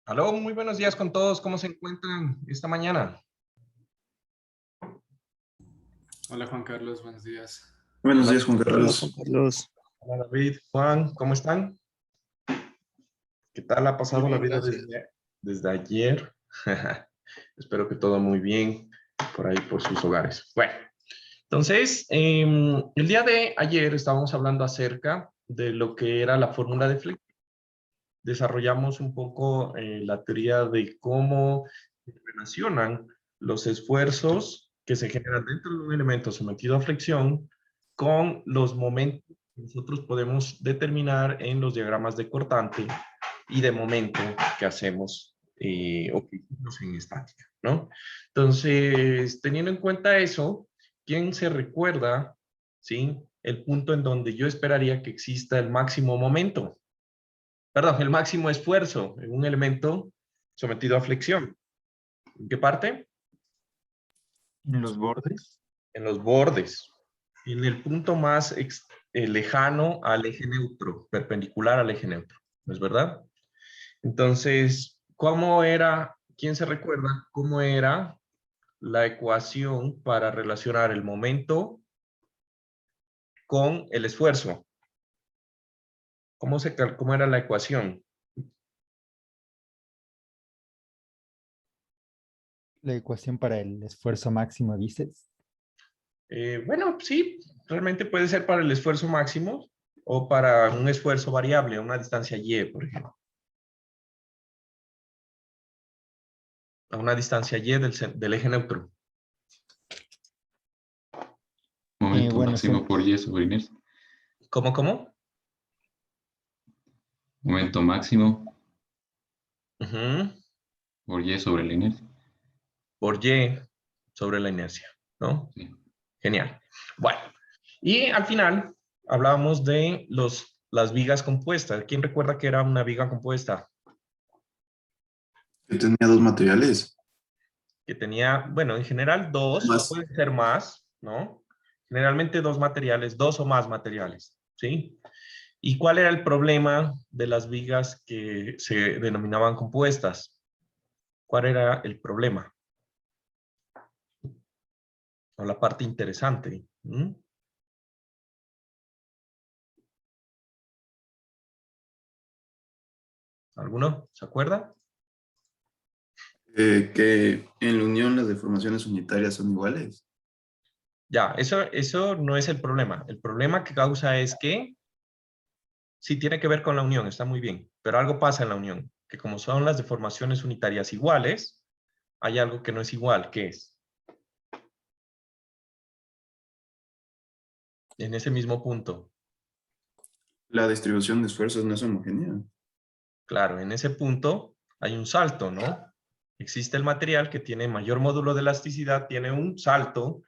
Aló, muy buenos días con todos. ¿Cómo se encuentran esta mañana? Hola Juan Carlos, buenos días. Buenos Hola, días, Juan Hola, Juan Carlos. Carlos. hola, David, Juan, ¿cómo están? ¿Qué tal ha Muy pasado la bien, vida gracias. desde ayer? Espero que todo muy bien por ahí, por sus hogares. Bueno, entonces, el día de ayer estábamos hablando acerca de lo que era la fórmula de Fleck. Desarrollamos un poco la teoría de cómo se relacionan los esfuerzos que se generan dentro de un elemento sometido a flexión con los momentos que nosotros podemos determinar en los diagramas de cortante y de momento que hacemos o que hicimos en estática, ¿no? Entonces, teniendo en cuenta eso, ¿quién se recuerda, sí, el punto en donde yo esperaría que exista el máximo momento? Perdón, el máximo esfuerzo en un elemento sometido a flexión. ¿En qué parte? ¿En los bordes? En los bordes. En el punto más lejano al eje neutro, perpendicular al eje neutro. ¿No es verdad? Entonces, ¿cómo era, quién se recuerda cómo era la ecuación para relacionar el momento con el esfuerzo? ¿Cómo era la ecuación? La ecuación para el esfuerzo máximo, dices. Bueno, sí, realmente puede ser para el esfuerzo máximo o para un esfuerzo variable, una distancia y, por ejemplo. A una distancia y del eje neutro. Momento Bueno, máximo por y sobre inercia. ¿Cómo? Momento máximo Ujú. por y sobre la inercia. Por y sobre la inercia, ¿no? Sí. Genial. Bueno, y al final hablábamos de las vigas compuestas. ¿Quién recuerda que era una viga compuesta? Yo tenía dos materiales. Que tenía, bueno, en general dos, Más. puede ser más, ¿no? Generalmente dos materiales, dos o más materiales, ¿sí? ¿Y cuál era el problema de las vigas que se denominaban compuestas? ¿Cuál era el problema? O la parte interesante. ¿Alguno se acuerda? Que en la unión las deformaciones unitarias son iguales. Ya, eso no es el problema. El problema que causa es que sí tiene que ver con la unión, está muy bien, pero algo pasa en la unión, que como son las deformaciones unitarias iguales, hay algo que no es igual, ¿qué es? En ese mismo punto. La distribución de esfuerzos no es homogénea. Claro, en ese punto hay un salto, ¿no? Existe el material que tiene mayor módulo de elasticidad, tiene un salto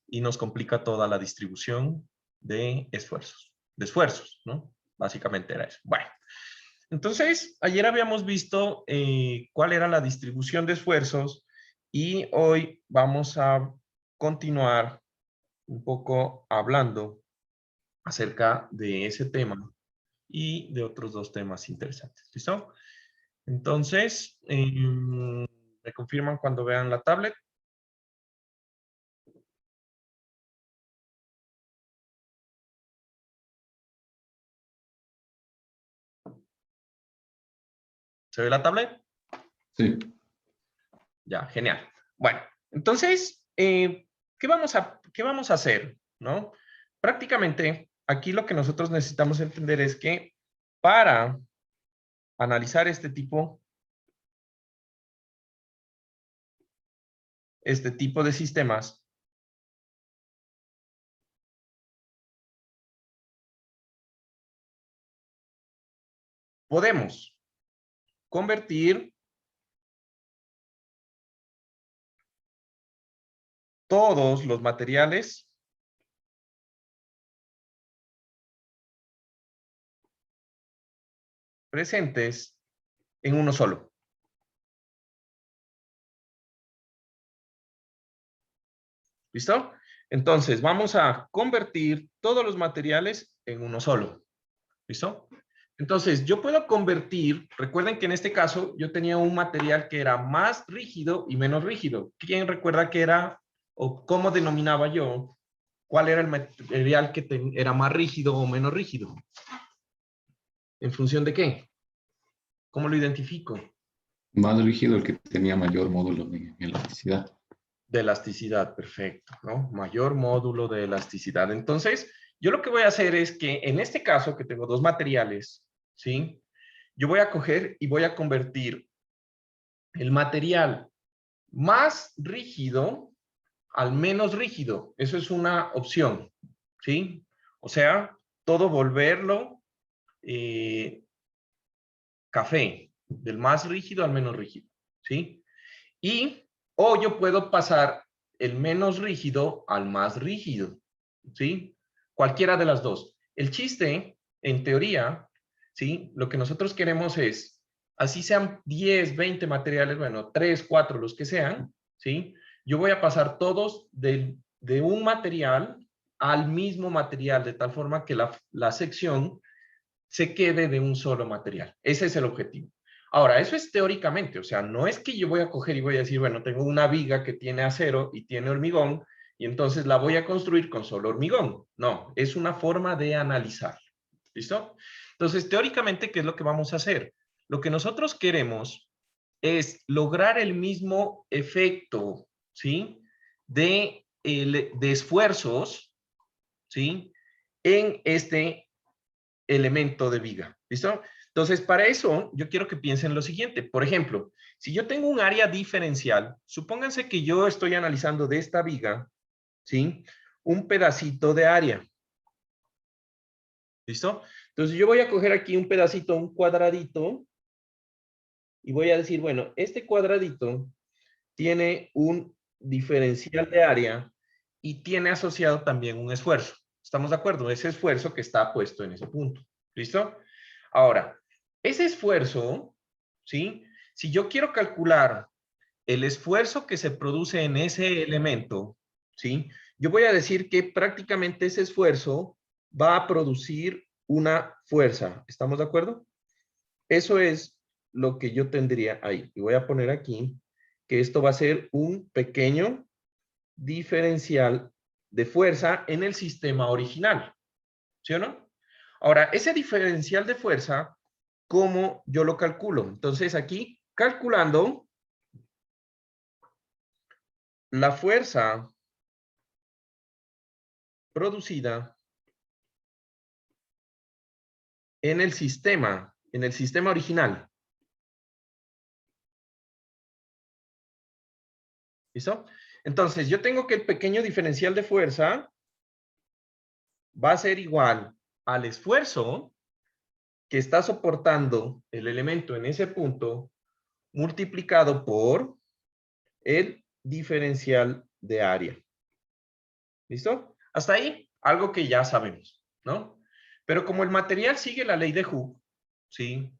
y nos complica toda la distribución de esfuerzos, ¿no? Básicamente era eso. Bueno, entonces, ayer habíamos visto cuál era la distribución de esfuerzos y hoy vamos a continuar un poco hablando acerca de ese tema y de otros dos temas interesantes. ¿Listo? Entonces, ¿me confirman cuando vean la tablet? ¿Se ve la tablet? Sí. Ya, genial. Bueno, entonces, ¿qué vamos a hacer? ¿No? Prácticamente, aquí lo que nosotros necesitamos entender es que para analizar este tipo de sistemas, podemos convertir todos los materiales presentes en uno solo. ¿Listo? Entonces, vamos a convertir todos los materiales en uno solo. ¿Listo? Entonces, yo puedo convertir, recuerden que en este caso yo tenía un material que era más rígido y menos rígido. ¿Quién recuerda qué era o cómo denominaba yo cuál era el material que era más rígido o menos rígido? ¿En función de qué? ¿Cómo lo identifico? Más rígido el que tenía mayor módulo de elasticidad. De elasticidad, perfecto, ¿no? Mayor módulo de elasticidad. Entonces, yo lo que voy a hacer es que en este caso, que tengo dos materiales, ¿sí? Yo voy a coger y voy a convertir el material más rígido al menos rígido. Eso es una opción, ¿sí? O sea, todo volverlo café, del más rígido al menos rígido, ¿sí? O yo puedo pasar el menos rígido al más rígido, ¿sí? Cualquiera de las dos. El chiste, en teoría, ¿sí? Lo que nosotros queremos es, así sean 10, 20 materiales, bueno, 3, 4, los que sean, ¿sí? Yo voy a pasar todos de un material al mismo material, de tal forma que la sección se quede de un solo material. Ese es el objetivo. Ahora, eso es teóricamente, o sea, no es que yo voy a coger y voy a decir, bueno, tengo una viga que tiene acero y tiene hormigón, y entonces la voy a construir con solo hormigón. No, es una forma de analizar. ¿Listo? Entonces, teóricamente, ¿qué es lo que vamos a hacer? Lo que nosotros queremos es lograr el mismo efecto, ¿sí? De esfuerzos, ¿sí? En este elemento de viga. ¿Listo? Entonces, para eso, yo quiero que piensen lo siguiente. Por ejemplo, si yo tengo un área diferencial, supónganse que yo estoy analizando de esta viga, ¿sí? Un pedacito de área. ¿Listo? Entonces, yo voy a coger aquí un pedacito, un cuadradito, y voy a decir, bueno, este cuadradito tiene un diferencial de área y tiene asociado también un esfuerzo. ¿Estamos de acuerdo? Ese esfuerzo que está puesto en ese punto. ¿Listo? Ahora, ese esfuerzo, ¿sí? Si yo quiero calcular el esfuerzo que se produce en ese elemento, ¿sí? Yo voy a decir que prácticamente ese esfuerzo va a producir una fuerza. ¿Estamos de acuerdo? Eso es lo que yo tendría ahí. Y voy a poner aquí que esto va a ser un pequeño diferencial de fuerza en el sistema original. ¿Sí o no? Ahora, ese diferencial de fuerza, ¿cómo yo lo calculo? Entonces, aquí, calculando la fuerza producida en el sistema original. ¿Listo? Entonces, yo tengo que el pequeño diferencial de fuerza va a ser igual al esfuerzo que está soportando el elemento en ese punto multiplicado por el diferencial de área. ¿Listo? Hasta ahí, algo que ya sabemos, ¿no? Pero como el material sigue la ley de Hooke, ¿sí?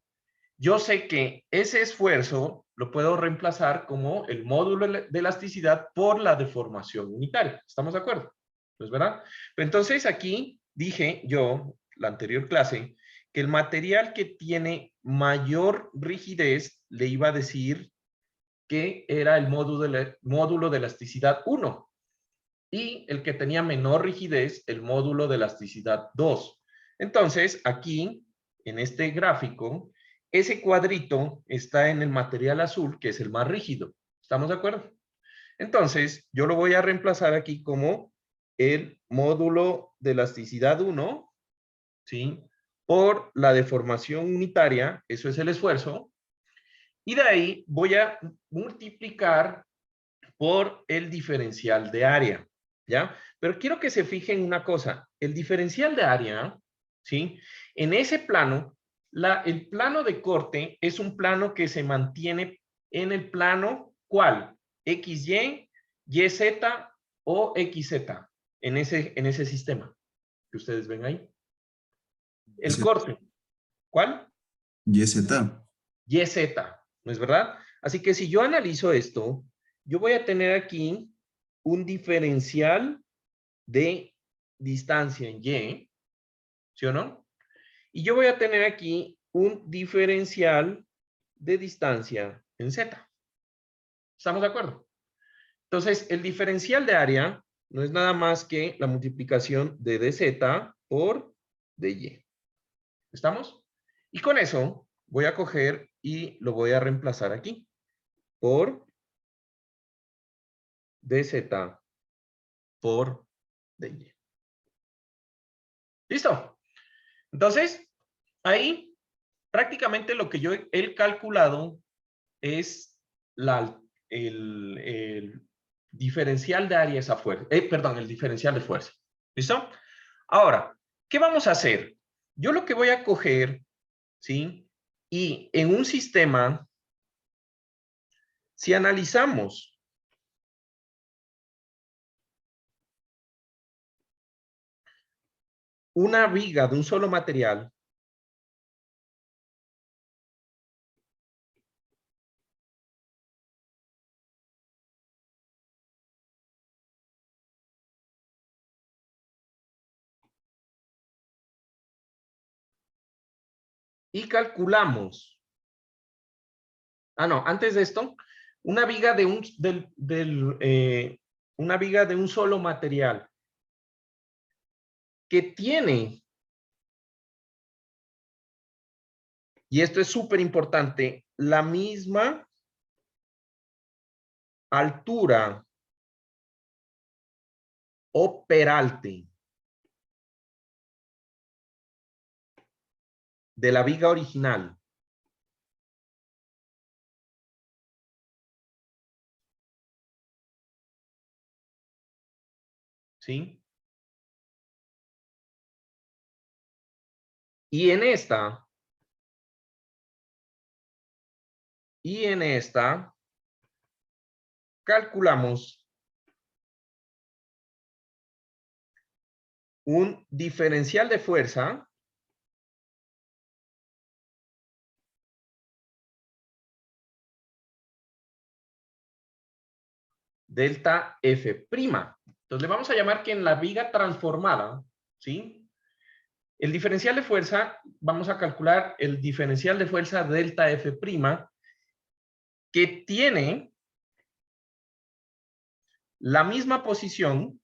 Yo sé que ese esfuerzo lo puedo reemplazar como el módulo de elasticidad por la deformación unitaria. ¿Estamos de acuerdo? ¿No es verdad? Entonces aquí dije yo, la anterior clase, que el material que tiene mayor rigidez le iba a decir que era el módulo de elasticidad 1 y el que tenía menor rigidez, el módulo de elasticidad 2. Entonces, aquí, en este gráfico, ese cuadrito está en el material azul, que es el más rígido. ¿Estamos de acuerdo? Entonces, yo lo voy a reemplazar aquí como el módulo de elasticidad 1, ¿sí? Por la deformación unitaria, eso es el esfuerzo, y de ahí voy a multiplicar por el diferencial de área, ¿ya? Pero quiero que se fijen una cosa, el diferencial de área, ¿sí? En ese plano, el plano de corte es un plano que se mantiene en el plano, ¿cuál? XY, YZ o XZ, en ese sistema que ustedes ven ahí. El corte, ¿cuál? YZ. YZ, ¿no es verdad? Así que si yo analizo esto, yo voy a tener aquí un diferencial de distancia en Y, ¿sí o no? Y yo voy a tener aquí un diferencial de distancia en Z. ¿Estamos de acuerdo? Entonces, el diferencial de área no es nada más que la multiplicación de dz por dy. ¿Estamos? Y con eso voy a coger y lo voy a reemplazar aquí por dz por dy. ¿Listo? Entonces, ahí prácticamente lo que yo he calculado es el diferencial de área esa fuerza. Perdón, el diferencial de fuerza. ¿Listo? Ahora, ¿qué vamos a hacer? Yo lo que voy a coger, ¿sí? Y en un sistema, si analizamos una viga de un solo material, y calculamos, no, antes de esto, una viga de una viga de un solo material que tiene, y esto es súper importante, la misma altura o peralte de la viga original. ¿Sí? Y en esta calculamos un diferencial de fuerza delta F'. Entonces le vamos a llamar que en la viga transformada, ¿sí? El diferencial de fuerza, vamos a calcular el diferencial de fuerza delta F', que tiene la misma posición,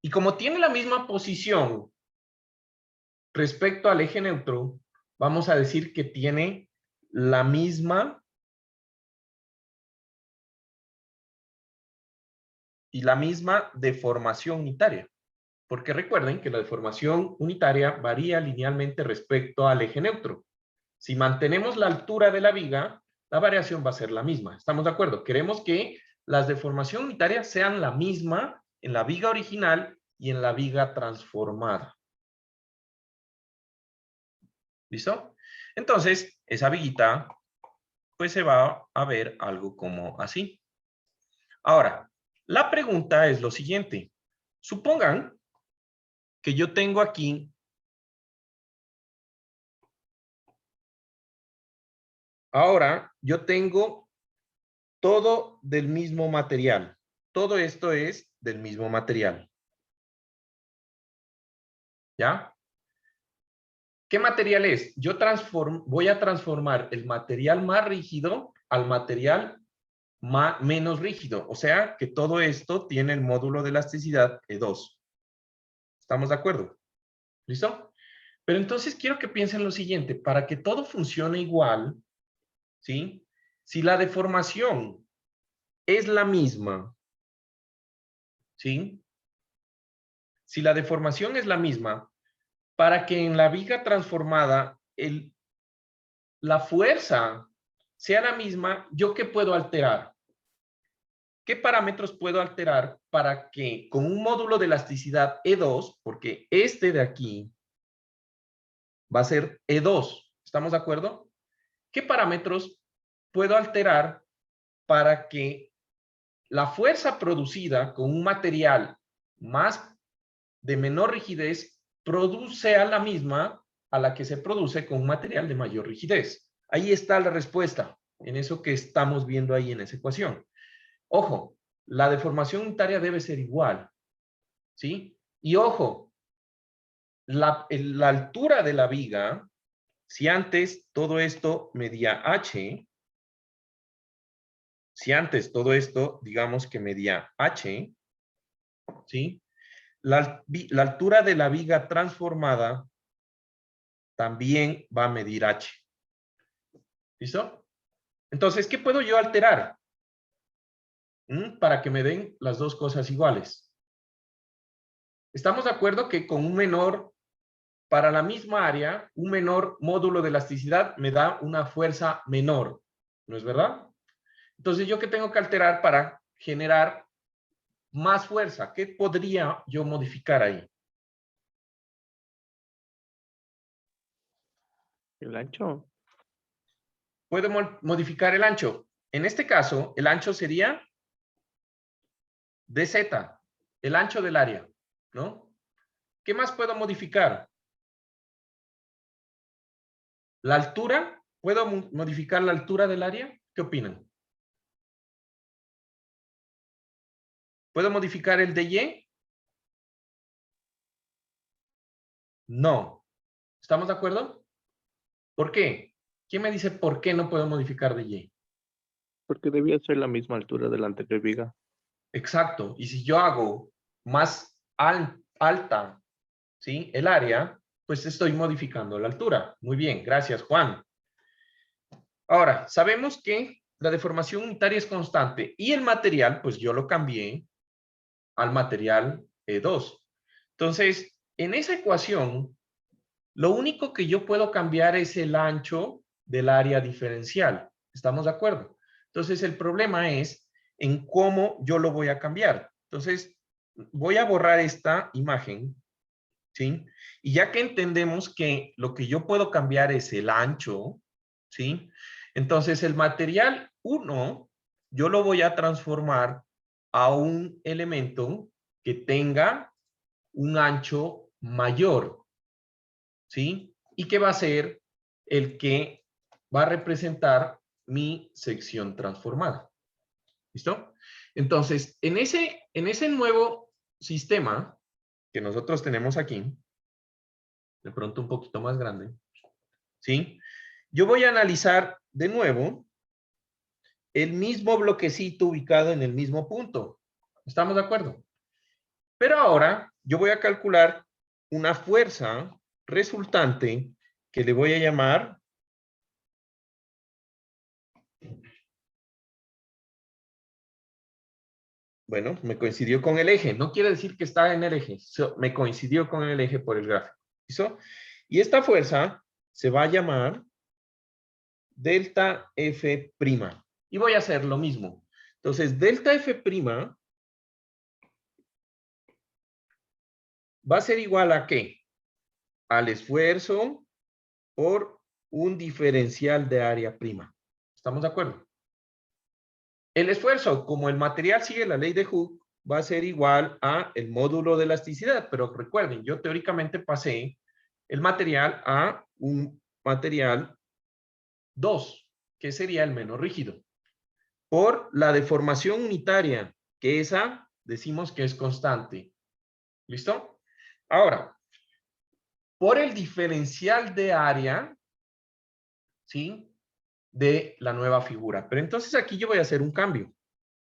y como tiene la misma posición respecto al eje neutro, vamos a decir que tiene la misma deformación unitaria. Porque recuerden que la deformación unitaria varía linealmente respecto al eje neutro. Si mantenemos la altura de la viga, la variación va a ser la misma. ¿Estamos de acuerdo? Queremos que las deformaciones unitarias sean la misma en la viga original y en la viga transformada. ¿Listo? Entonces, esa viguita, pues se va a ver algo como así. Ahora, la pregunta es lo siguiente. Supongan que yo tengo aquí ahora yo tengo todo del mismo material. Todo esto es del mismo material. ¿Ya? ¿Qué material es? Yo voy a transformar el material más rígido al material menos rígido. O sea, que todo esto tiene el módulo de elasticidad E2. ¿Estamos de acuerdo? ¿Listo? Pero entonces quiero que piensen lo siguiente. Para que todo funcione igual, ¿sí? Si la deformación es la misma, ¿sí? Si la deformación es la misma, para que en la viga transformada la fuerza sea la misma, ¿yo qué puedo alterar? ¿Qué parámetros puedo alterar para que con un módulo de elasticidad E2, porque este de aquí va a ser E2, ¿estamos de acuerdo? ¿Qué parámetros puedo alterar para que la fuerza producida con un material de menor rigidez sea la misma a la que se produce con un material de mayor rigidez? Ahí está la respuesta, en eso que estamos viendo ahí en esa ecuación. Ojo, la deformación unitaria debe ser igual, ¿sí? Y ojo, la altura de la viga, si antes todo esto medía h, si antes todo esto, digamos que medía h, ¿sí? La altura de la viga transformada también va a medir h. ¿Listo? Entonces, ¿qué puedo yo alterar? Para que me den las dos cosas iguales. Estamos de acuerdo que con un menor, para la misma área, un menor módulo de elasticidad me da una fuerza menor. ¿No es verdad? Entonces, ¿yo qué tengo que alterar para generar más fuerza? ¿Qué podría yo modificar ahí? El ancho. Puedo modificar el ancho. En este caso, el ancho sería dz, el ancho del área, ¿no? ¿Qué más puedo modificar? La altura. ¿Puedo modificar la altura del área? ¿Qué opinan? ¿Puedo modificar el dy? No. ¿Estamos de acuerdo? ¿Por qué? ¿Quién me dice por qué no puedo modificar dy? Porque debía ser la misma altura de la anterior viga. Exacto. Y si yo hago más alta, ¿sí? El área, pues estoy modificando la altura. Muy bien, gracias, Juan. Ahora, sabemos que la deformación unitaria es constante y el material, pues yo lo cambié al material E2. Entonces, en esa ecuación, lo único que yo puedo cambiar es el ancho del área diferencial. ¿Estamos de acuerdo? Entonces, el problema es en cómo yo lo voy a cambiar. Entonces, voy a borrar esta imagen, ¿sí? Y ya que entendemos que lo que yo puedo cambiar es el ancho, ¿sí? Entonces, el material 1, yo lo voy a transformar a un elemento que tenga un ancho mayor, ¿sí? Y que va a ser el que va a representar mi sección transformada. ¿Listo? Entonces, en ese nuevo sistema que nosotros tenemos aquí, de pronto un poquito más grande, ¿sí? Yo voy a analizar de nuevo el mismo bloquecito ubicado en el mismo punto. ¿Estamos de acuerdo? Pero ahora yo voy a calcular una fuerza resultante que le voy a llamar bueno, me coincidió con el eje. No quiere decir que está en el eje. Me coincidió con el eje por el gráfico. ¿Listo? Y esta fuerza se va a llamar delta F'. Y voy a hacer lo mismo. Entonces, delta F' va a ser igual a ¿qué? Al esfuerzo por un diferencial de área prima. ¿Estamos de acuerdo? El esfuerzo, como el material sigue la ley de Hooke, va a ser igual a el módulo de elasticidad. Pero recuerden, yo teóricamente pasé el material a un material 2, que sería el menos rígido, por la deformación unitaria, que esa decimos que es constante. ¿Listo? Ahora, por el diferencial de área, ¿sí? De la nueva figura. Pero entonces aquí yo voy a hacer un cambio.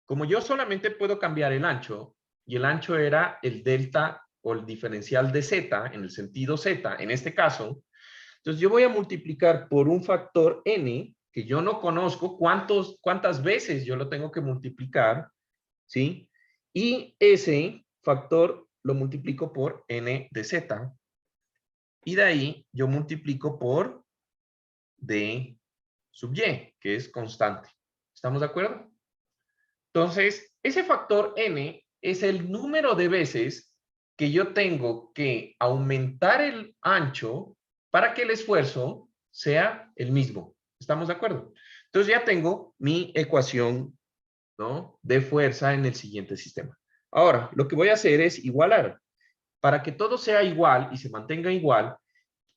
Como yo solamente puedo cambiar el ancho, y el ancho era el delta o el diferencial de z, en el sentido z, en este caso, entonces yo voy a multiplicar por un factor n, que yo no conozco cuántas veces yo lo tengo que multiplicar, ¿sí? Y ese factor lo multiplico por n de z, y de ahí yo multiplico por d sub y, que es constante. ¿Estamos de acuerdo? Entonces, ese factor n es el número de veces que yo tengo que aumentar el ancho para que el esfuerzo sea el mismo. ¿Estamos de acuerdo? Entonces ya tengo mi ecuación, ¿no?, de fuerza en el siguiente sistema. Ahora, lo que voy a hacer es igualar. Para que todo sea igual y se mantenga igual,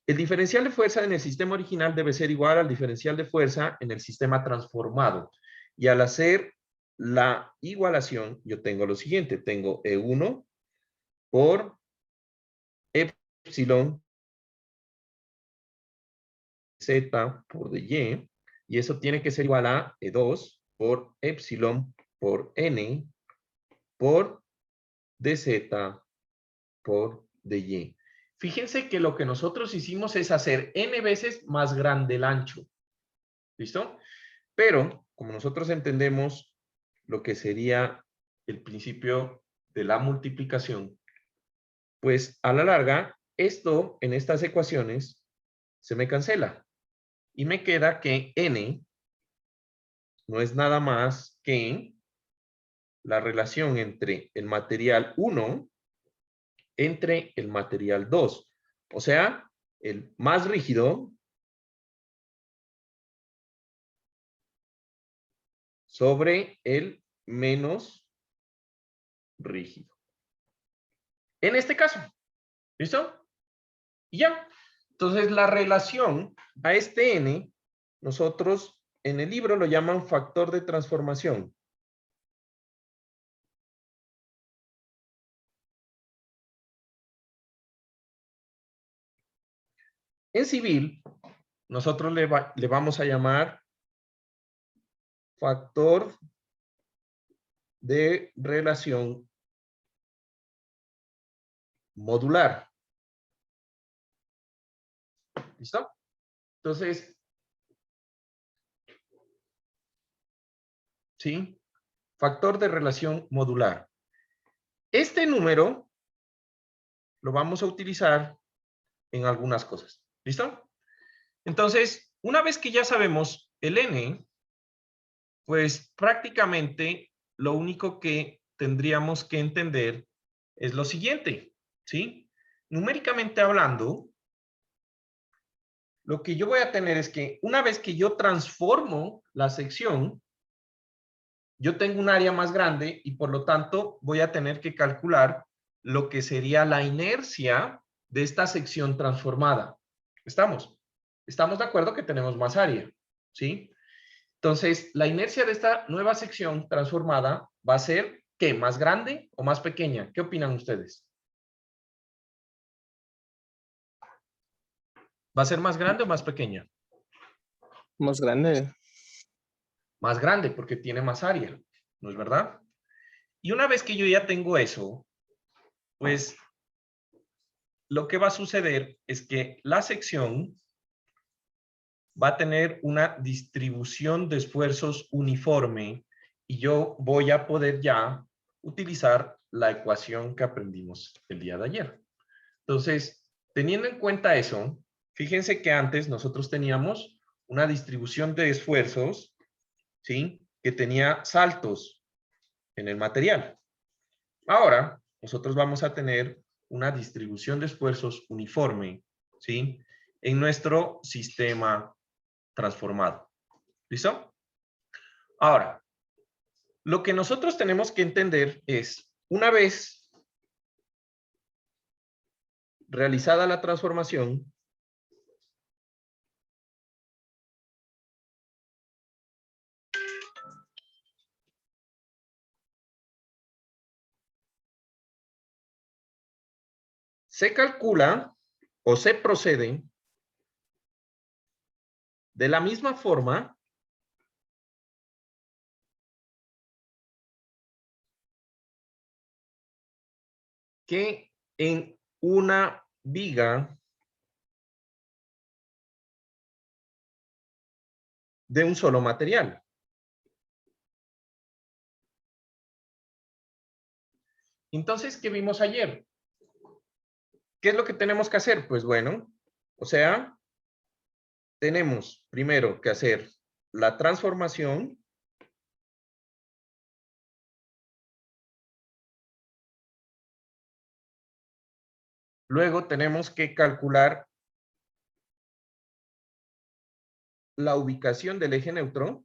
el diferencial de fuerza en el sistema original debe ser igual al diferencial de fuerza en el sistema transformado. Y al hacer la igualación, yo tengo lo siguiente. Tengo E1 por epsilon z por dy, y eso tiene que ser igual a E2 por epsilon por n por dz por dy. Fíjense que lo que nosotros hicimos es hacer n veces más grande el ancho. ¿Listo? Pero, como nosotros entendemos lo que sería el principio de la multiplicación, pues a la larga, esto en estas ecuaciones se me cancela. Y me queda que n no es nada más que la relación entre el material 1 entre el material 2. O sea, el más rígido sobre el menos rígido. En este caso. ¿Listo? Y ya. Entonces, la relación a este n, nosotros en el libro lo llaman factor de transformación. En civil, nosotros le vamos a llamar factor de relación modular. ¿Listo? Entonces, ¿sí? Factor de relación modular. Este número lo vamos a utilizar en algunas cosas. ¿Listo? Entonces, una vez que ya sabemos el n, pues prácticamente lo único que tendríamos que entender es lo siguiente, ¿sí? Numéricamente hablando, lo que yo voy a tener es que una vez que yo transformo la sección, yo tengo un área más grande y por lo tanto voy a tener que calcular lo que sería la inercia de esta sección transformada. ¿Estamos? ¿Estamos de acuerdo que tenemos más área? ¿Sí? Entonces, la inercia de esta nueva sección transformada va a ser, ¿qué? ¿Más grande o más pequeña? ¿Qué opinan ustedes? ¿Va a ser más grande o más pequeña? Más grande. Más grande porque tiene más área, ¿no es verdad? Y una vez que yo ya tengo eso, pues lo que va a suceder es que la sección va a tener una distribución de esfuerzos uniforme y yo voy a poder ya utilizar la ecuación que aprendimos el día de ayer. Entonces, teniendo en cuenta eso, fíjense que antes nosotros teníamos una distribución de esfuerzos, ¿sí? Que tenía saltos en el material. Ahora, nosotros vamos a tener una distribución de esfuerzos uniforme, ¿sí? En nuestro sistema transformado. ¿Listo? Ahora, lo que nosotros tenemos que entender es, una vez realizada la transformación, se calcula o se procede de la misma forma que en una viga de un solo material. Entonces, ¿qué vimos ayer? ¿Qué es lo que tenemos que hacer? Pues bueno, o sea, tenemos primero que hacer la transformación. Luego tenemos que calcular la ubicación del eje neutro.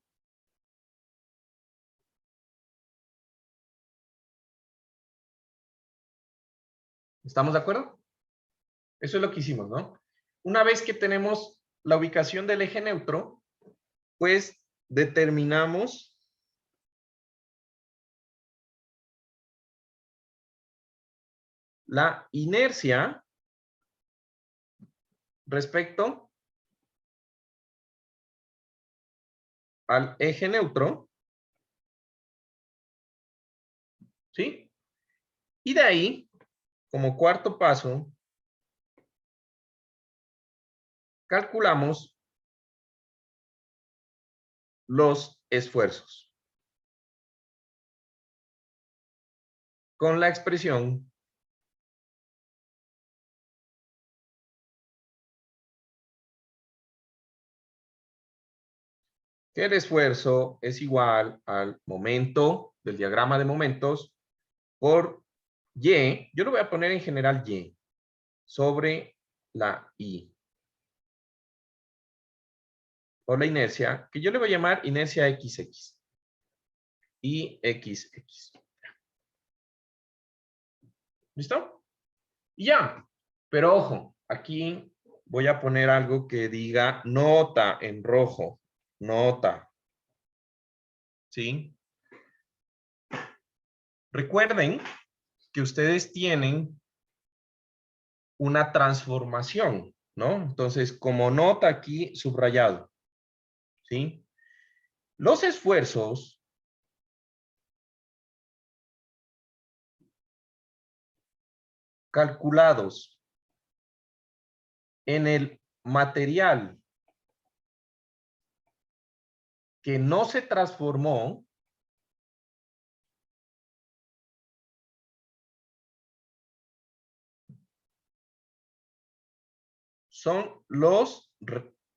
¿Estamos de acuerdo? Eso es lo que hicimos, ¿no? Una vez que tenemos la ubicación del eje neutro, pues determinamos la inercia respecto al eje neutro, ¿sí? Y de ahí, como cuarto paso, calculamos los esfuerzos con la expresión que el esfuerzo es igual al momento del diagrama de momentos por Y, yo lo voy a poner en general Y, sobre la I. O la inercia, que yo le voy a llamar inercia XX. IXX. ¿Listo? Y ya. Pero ojo, aquí voy a poner algo que diga nota en rojo. Nota. ¿Sí? Recuerden que ustedes tienen una transformación, ¿no? Entonces, como nota aquí, subrayado. ¿Sí? Los esfuerzos calculados en el material que no se transformó son los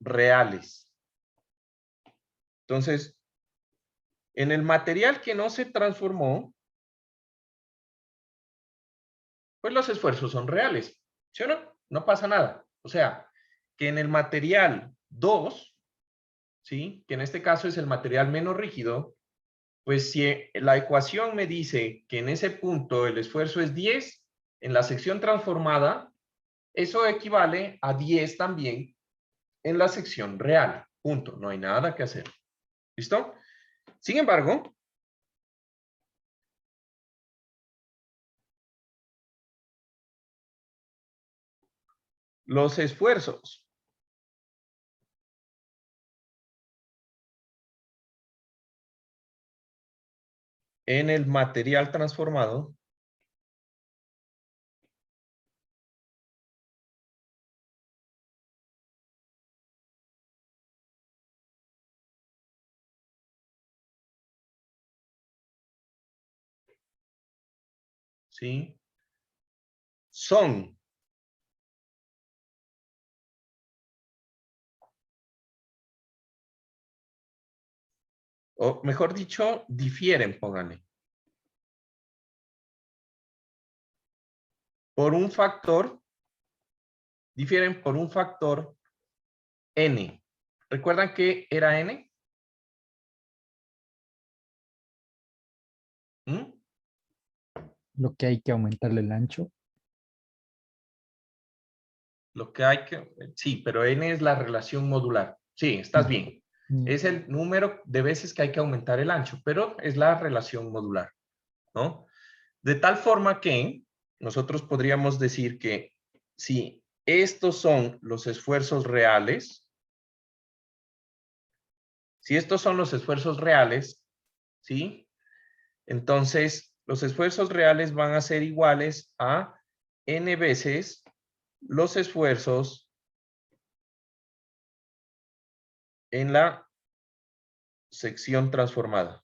reales. Entonces, en el material que no se transformó, pues los esfuerzos son reales. ¿Sí o no? No pasa nada. O sea, que en el material 2, ¿sí? Que en este caso es el material menos rígido, pues si la ecuación me dice que en ese punto el esfuerzo es 10, en la sección transformada, eso equivale a 10 también en la sección real. Punto. No hay nada que hacer. ¿Listo? Sin embargo, los esfuerzos en el material transformado ¿sí? Son o mejor dicho, difieren, pónganle. Por un factor, difieren por un factor n. ¿Recuerdan qué era n? ¿Mm? Lo que hay que aumentarle el ancho. Lo que hay que... Sí, pero n es la relación modular. Sí, estás bien. Es el número de veces que hay que aumentar el ancho, pero es la relación modular, ¿no? De tal forma que nosotros podríamos decir que si estos son los esfuerzos reales, si estos son los esfuerzos reales, ¿sí? Entonces, los esfuerzos reales van a ser iguales a n veces los esfuerzos en la sección transformada.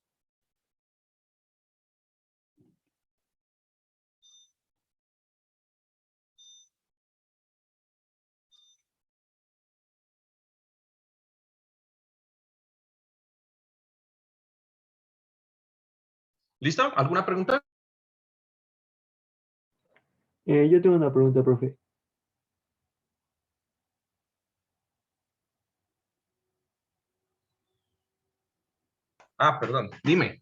¿Listo? ¿Alguna pregunta? Yo tengo una pregunta, profe. Ah, perdón. Dime.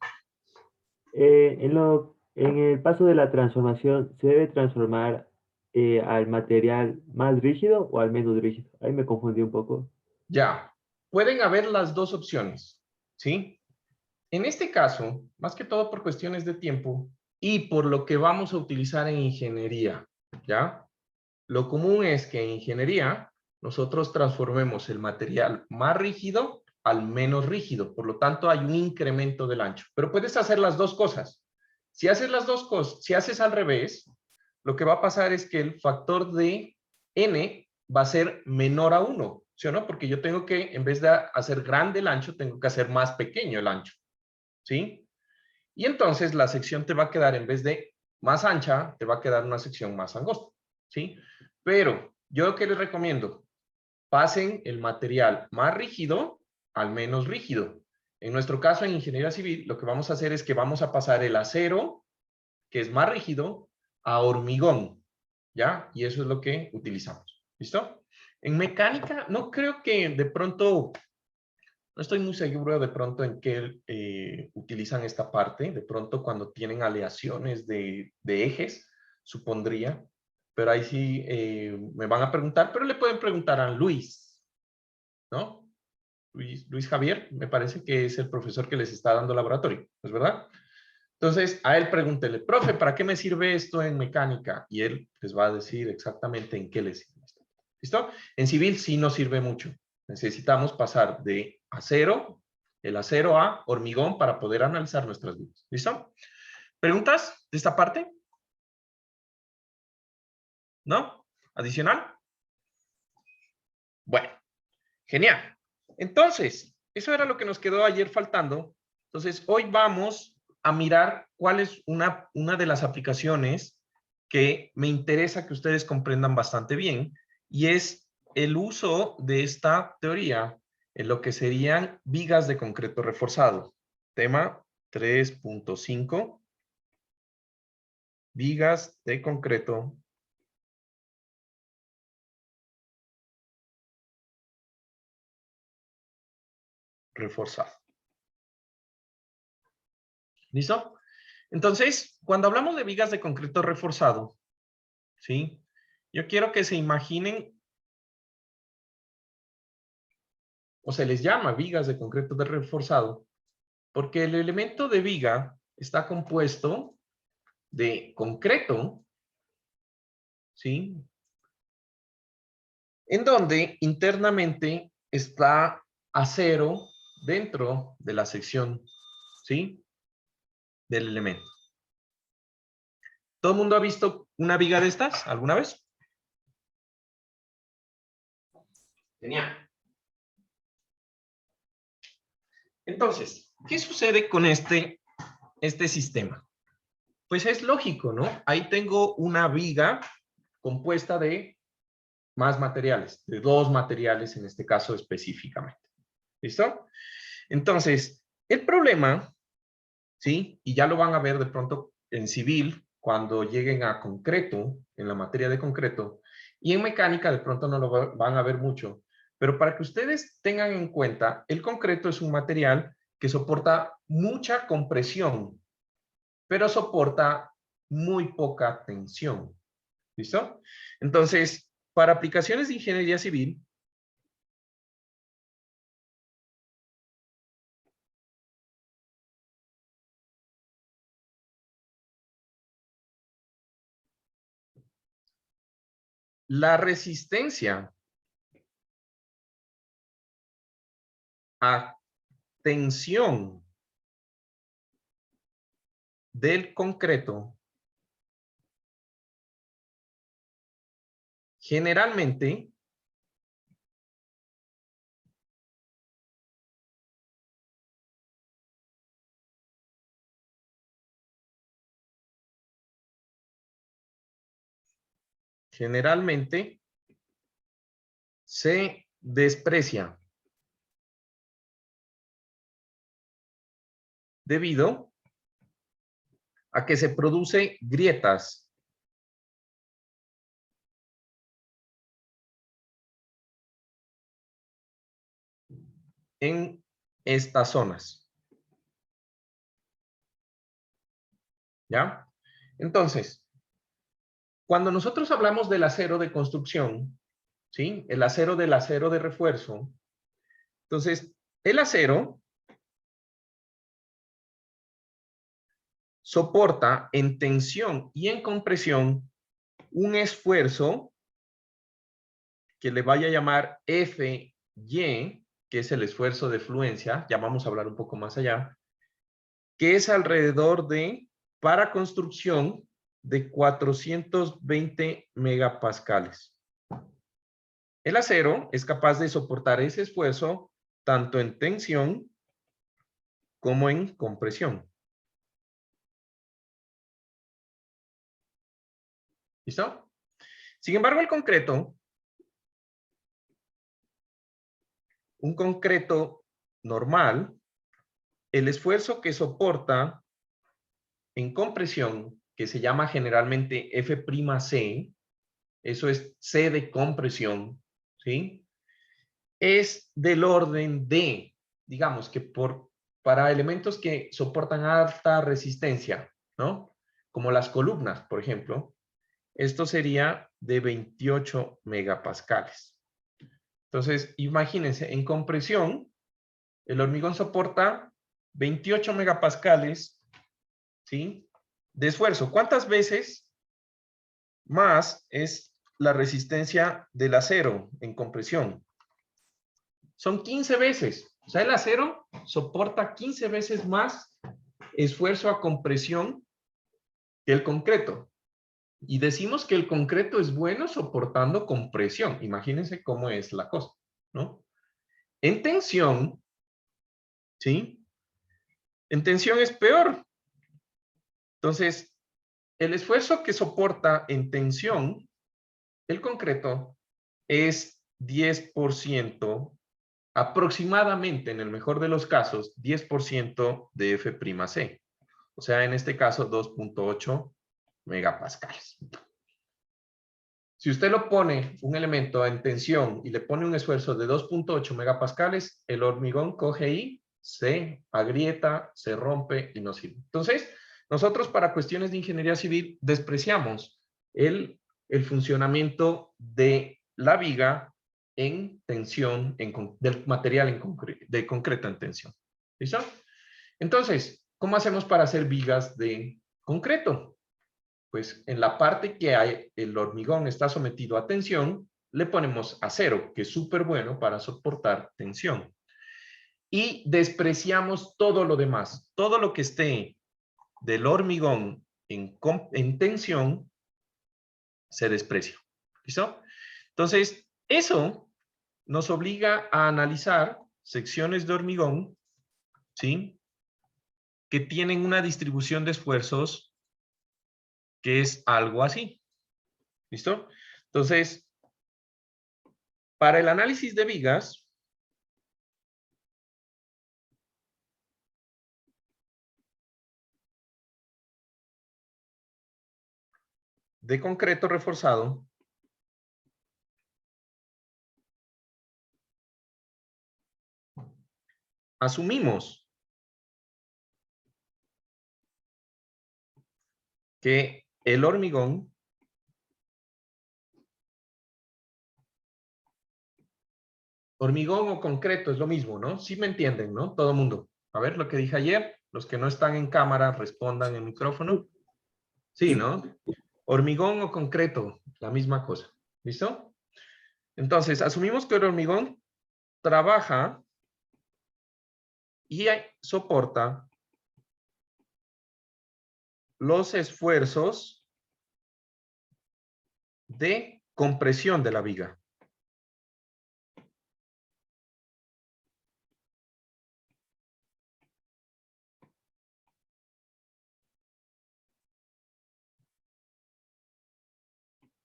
En el paso de la transformación, ¿se debe transformar al material más rígido o al menos rígido? Ahí me confundí un poco. Ya. Pueden haber las dos opciones, ¿sí? En este caso, más que todo por cuestiones de tiempo y por lo que vamos a utilizar en ingeniería, ¿ya? Lo común es que en ingeniería nosotros transformemos el material más rígido al menos rígido. Por lo tanto, hay un incremento del ancho. Pero puedes hacer las dos cosas. Si haces las dos cosas, si haces al revés, lo que va a pasar es que el factor de n va a ser menor a 1, ¿sí o no? Porque yo tengo que, en vez de hacer grande el ancho, tengo que hacer más pequeño el ancho, ¿sí? Y entonces la sección te va a quedar, en vez de más ancha, te va a quedar una sección más angosta, ¿sí? Pero yo lo que les recomiendo, pasen el material más rígido al menos rígido. En nuestro caso, en ingeniería civil, lo que vamos a hacer es que vamos a pasar el acero, que es más rígido, a hormigón, ¿ya? Y eso es lo que utilizamos, ¿listo? En mecánica, no creo que de pronto, no estoy muy seguro de pronto en qué utilizan esta parte, de pronto cuando tienen aleaciones de ejes, supondría, pero ahí sí me van a preguntar, pero le pueden preguntar a Luis, ¿no? Luis Javier, me parece que es el profesor que les está dando laboratorio, ¿es verdad? Entonces, a él pregúntele, profe, ¿para qué me sirve esto en mecánica? Y él les va a decir exactamente en qué le sirve. ¿Listo? En civil sí nos sirve mucho. Necesitamos pasar de acero, el acero a hormigón para poder analizar nuestras vidas. ¿Listo? ¿Preguntas de esta parte? ¿No? ¿Adicional? Bueno, genial. Entonces, eso era lo que nos quedó ayer faltando. Entonces, hoy vamos a mirar cuál es una de las aplicaciones que me interesa que ustedes comprendan bastante bien, y es el uso de esta teoría en lo que serían vigas de concreto reforzado. Tema 3.5. Vigas de concreto reforzado. ¿Listo? Entonces, cuando hablamos de vigas de concreto reforzado, ¿sí? Yo quiero que se imaginen, o se les llama vigas de concreto de reforzado, porque el elemento de viga está compuesto de concreto, ¿sí? En donde internamente está acero dentro de la sección, ¿sí? Del elemento. ¿Todo el mundo ha visto una viga de estas alguna vez? Genial. Entonces, ¿qué sucede con este sistema? Pues es lógico, ¿no? Ahí tengo una viga compuesta de más materiales, de 2 materiales en este caso específicamente. ¿Listo? Entonces, el problema, ¿sí? Y ya lo van a ver de pronto en civil, cuando lleguen a concreto, en la materia de concreto, y en mecánica de pronto no lo van a ver mucho, pero para que ustedes tengan en cuenta, el concreto es un material que soporta mucha compresión, pero soporta muy poca tensión. ¿Listo? Entonces, para aplicaciones de ingeniería civil, la resistencia a tensión del concreto generalmente se desprecia debido a que se produce grietas en estas zonas. ¿Ya? Entonces, cuando nosotros hablamos del acero de construcción, ¿sí? El acero del acero de refuerzo. Entonces, el acero soporta en tensión y en compresión un esfuerzo que le vaya a llamar FY, que es el esfuerzo de fluencia, ya vamos a hablar un poco más allá, que es alrededor de, para construcción, de 420 megapascales. El acero es capaz de soportar ese esfuerzo tanto en tensión como en compresión. ¿Listo? Sin embargo, el concreto, un concreto normal, el esfuerzo que soporta en compresión, que se llama generalmente F'C, eso es C de compresión, ¿sí? Es del orden de, digamos que para elementos que soportan alta resistencia, ¿no? Como las columnas, por ejemplo, esto sería de 28 megapascales. Entonces, imagínense, en compresión, el hormigón soporta 28 megapascales, ¿sí? De esfuerzo. ¿Cuántas veces más es la resistencia del acero en compresión? Son 15 veces. O sea, el acero soporta 15 veces más esfuerzo a compresión que el concreto. Y decimos que el concreto es bueno soportando compresión. Imagínense cómo es la cosa, ¿no? En tensión, ¿sí? En tensión es peor. Entonces, el esfuerzo que soporta en tensión el concreto es 10%, aproximadamente, en el mejor de los casos, 10% de F'C. O sea, en este caso, 2.8 megapascales. Si usted lo pone un elemento en tensión y le pone un esfuerzo de 2.8 megapascales, el hormigón coge y se agrieta, se rompe y no sirve. Entonces, nosotros para cuestiones de ingeniería civil despreciamos el funcionamiento de la viga en tensión, del material de concreto en tensión. ¿Listo? Entonces, ¿cómo hacemos para hacer vigas de concreto? Pues en la parte que el hormigón está sometido a tensión, le ponemos acero, que es súper bueno para soportar tensión. Y despreciamos todo lo demás. Todo lo que esté del hormigón en tensión, se desprecia. ¿Listo? Entonces, eso nos obliga a analizar secciones de hormigón, ¿sí? Que tienen una distribución de esfuerzos que es algo así. ¿Listo? Entonces, para el análisis de vigas, de concreto reforzado, asumimos que el hormigón o concreto es lo mismo, ¿no? Sí me entienden, ¿no? Todo el mundo. A ver, lo que dije ayer, los que no están en cámara respondan en micrófono. Sí, ¿no? Hormigón o concreto, la misma cosa. ¿Listo? Entonces, asumimos que el hormigón trabaja y soporta los esfuerzos de compresión de la viga.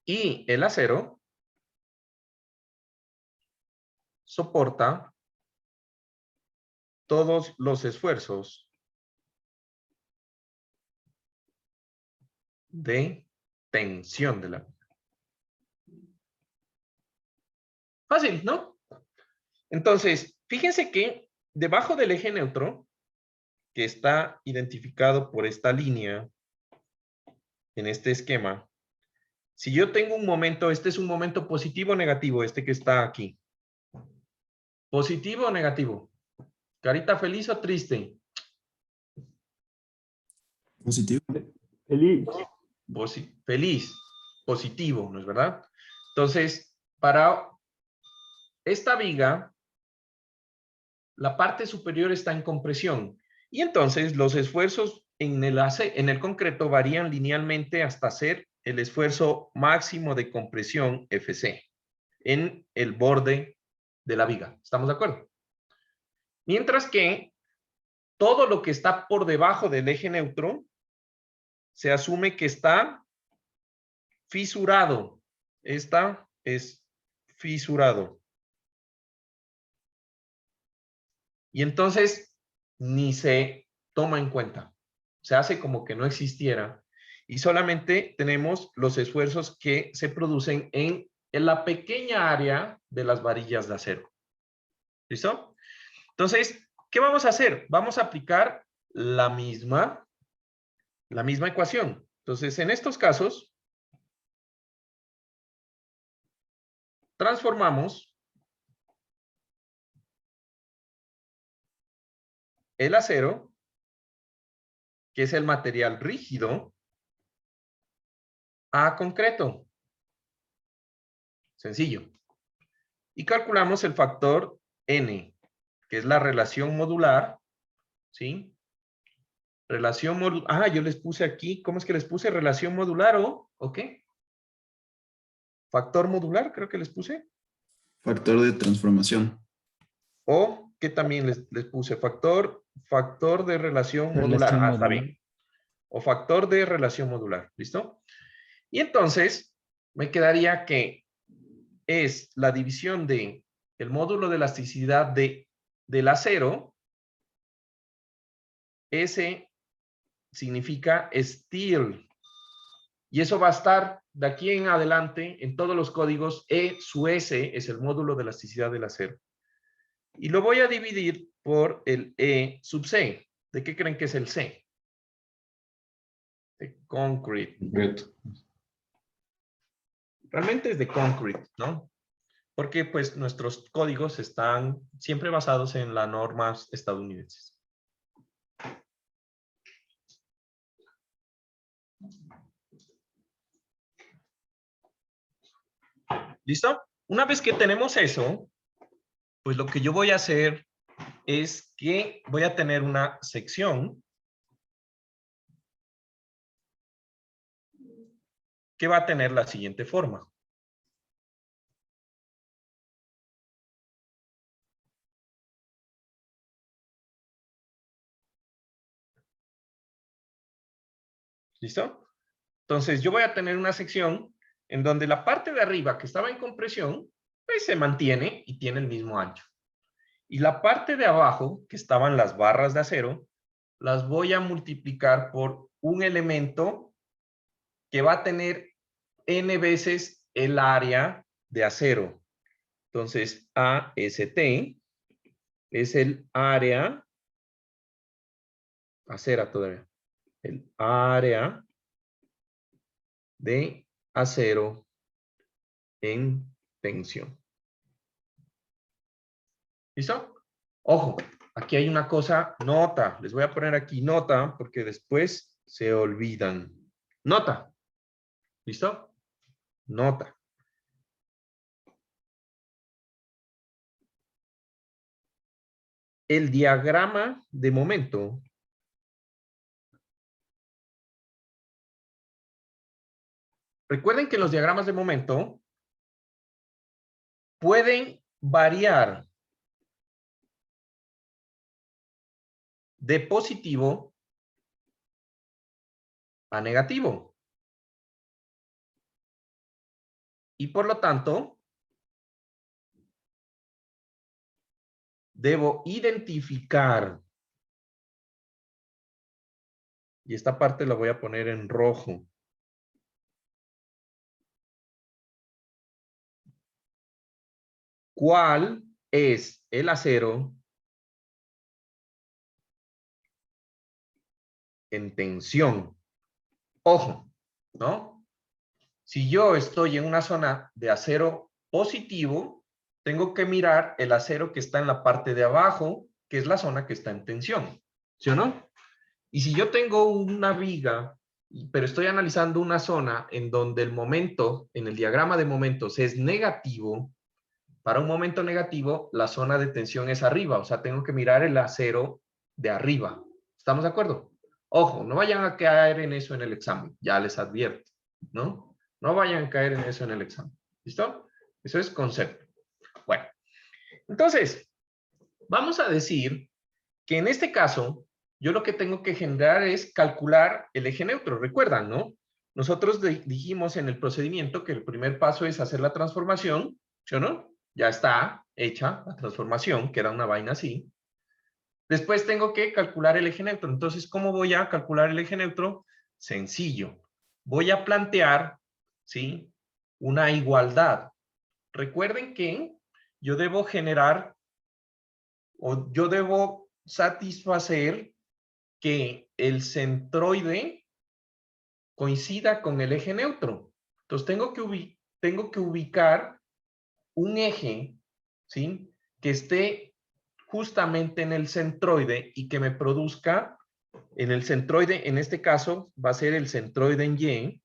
Y el acero soporta todos los esfuerzos de tensión de la viga. Fácil, ¿no? Entonces, fíjense que debajo del eje neutro, que está identificado por esta línea en este esquema, si yo tengo un momento, este es un momento positivo o negativo, este que está aquí. ¿Positivo o negativo? ¿Carita feliz o triste? Positivo. Feliz. Feliz, positivo, ¿no es verdad? Entonces, para esta viga, la parte superior está en compresión. Y entonces los esfuerzos en el concreto varían linealmente hasta ser el esfuerzo máximo de compresión FC en el borde de la viga. ¿Estamos de acuerdo? Mientras que todo lo que está por debajo del eje neutro se asume que está fisurado. Esta es fisurado. Y entonces ni se toma en cuenta. Se hace como que no existiera. Y solamente tenemos los esfuerzos que se producen en la pequeña área de las varillas de acero. ¿Listo? Entonces, ¿qué vamos a hacer? Vamos a aplicar la misma ecuación. Entonces, en estos casos, transformamos el acero, que es el material rígido, a concreto. Sencillo. Y calculamos el factor N, que es la relación modular, ¿sí? Relación modular. Yo les puse aquí, ¿cómo es que les puse? Relación modular o qué? Factor modular, creo que les puse. Factor de transformación. O, ¿qué también les puse? Factor de relación modular. Relación Está modular. bien. O factor de relación modular. ¿Listo? Y entonces, me quedaría que es la división de el módulo de elasticidad del acero. S significa steel. Y eso va a estar de aquí en adelante en todos los códigos. Su S es el módulo de elasticidad del acero. Y lo voy a dividir por el E sub C. ¿De qué creen que es el C? De concrete. Concreto. Realmente es de concrete, ¿no? Porque pues nuestros códigos están siempre basados en las normas estadounidenses. ¿Listo? Una vez que tenemos eso, pues lo que yo voy a hacer es que voy a tener una sección que va a tener la siguiente forma. ¿Listo? Entonces yo voy a tener una sección en donde la parte de arriba que estaba en compresión, pues se mantiene y tiene el mismo ancho. Y la parte de abajo, que estaban las barras de acero, las voy a multiplicar por un elemento que va a tener n veces el área de acero. Entonces, AST es el área, acera todavía, el área de acero en tensión. ¿Listo? Ojo, aquí hay una cosa, nota. Les voy a poner aquí nota porque después se olvidan. Nota. ¿Listo? Nota. El diagrama de momento recuerden que los diagramas de momento pueden variar de positivo a negativo. Y por lo tanto, debo identificar, y esta parte la voy a poner en rojo. ¿Cuál es el acero en tensión? Ojo, ¿no? Si yo estoy en una zona de acero positivo, tengo que mirar el acero que está en la parte de abajo, que es la zona que está en tensión. ¿Sí o no? Y si yo tengo una viga, pero estoy analizando una zona en donde el momento, en el diagrama de momentos, es negativo, Para un momento negativo, la zona de tensión es arriba, o sea, tengo que mirar el acero de arriba. ¿Estamos de acuerdo? Ojo, no vayan a caer en eso en el examen, ya les advierto, ¿no? No vayan a caer en eso en el examen. ¿Listo? Eso es concepto. Bueno, entonces, vamos a decir que en este caso, yo lo que tengo que generar es calcular el eje neutro. ¿Recuerdan, no? Nosotros dijimos en el procedimiento que el primer paso es hacer la transformación, ¿sí o no? Ya está hecha la transformación, queda una vaina así. Después tengo que calcular el eje neutro. Entonces, ¿cómo voy a calcular el eje neutro? Sencillo. Voy a plantear, ¿sí?, una igualdad. Recuerden que yo debo generar o yo debo satisfacer que el centroide coincida con el eje neutro. Entonces, tengo que ubicar un eje, ¿sí?, que esté justamente en el centroide y que me produzca en el centroide, en este caso va a ser el centroide en Y.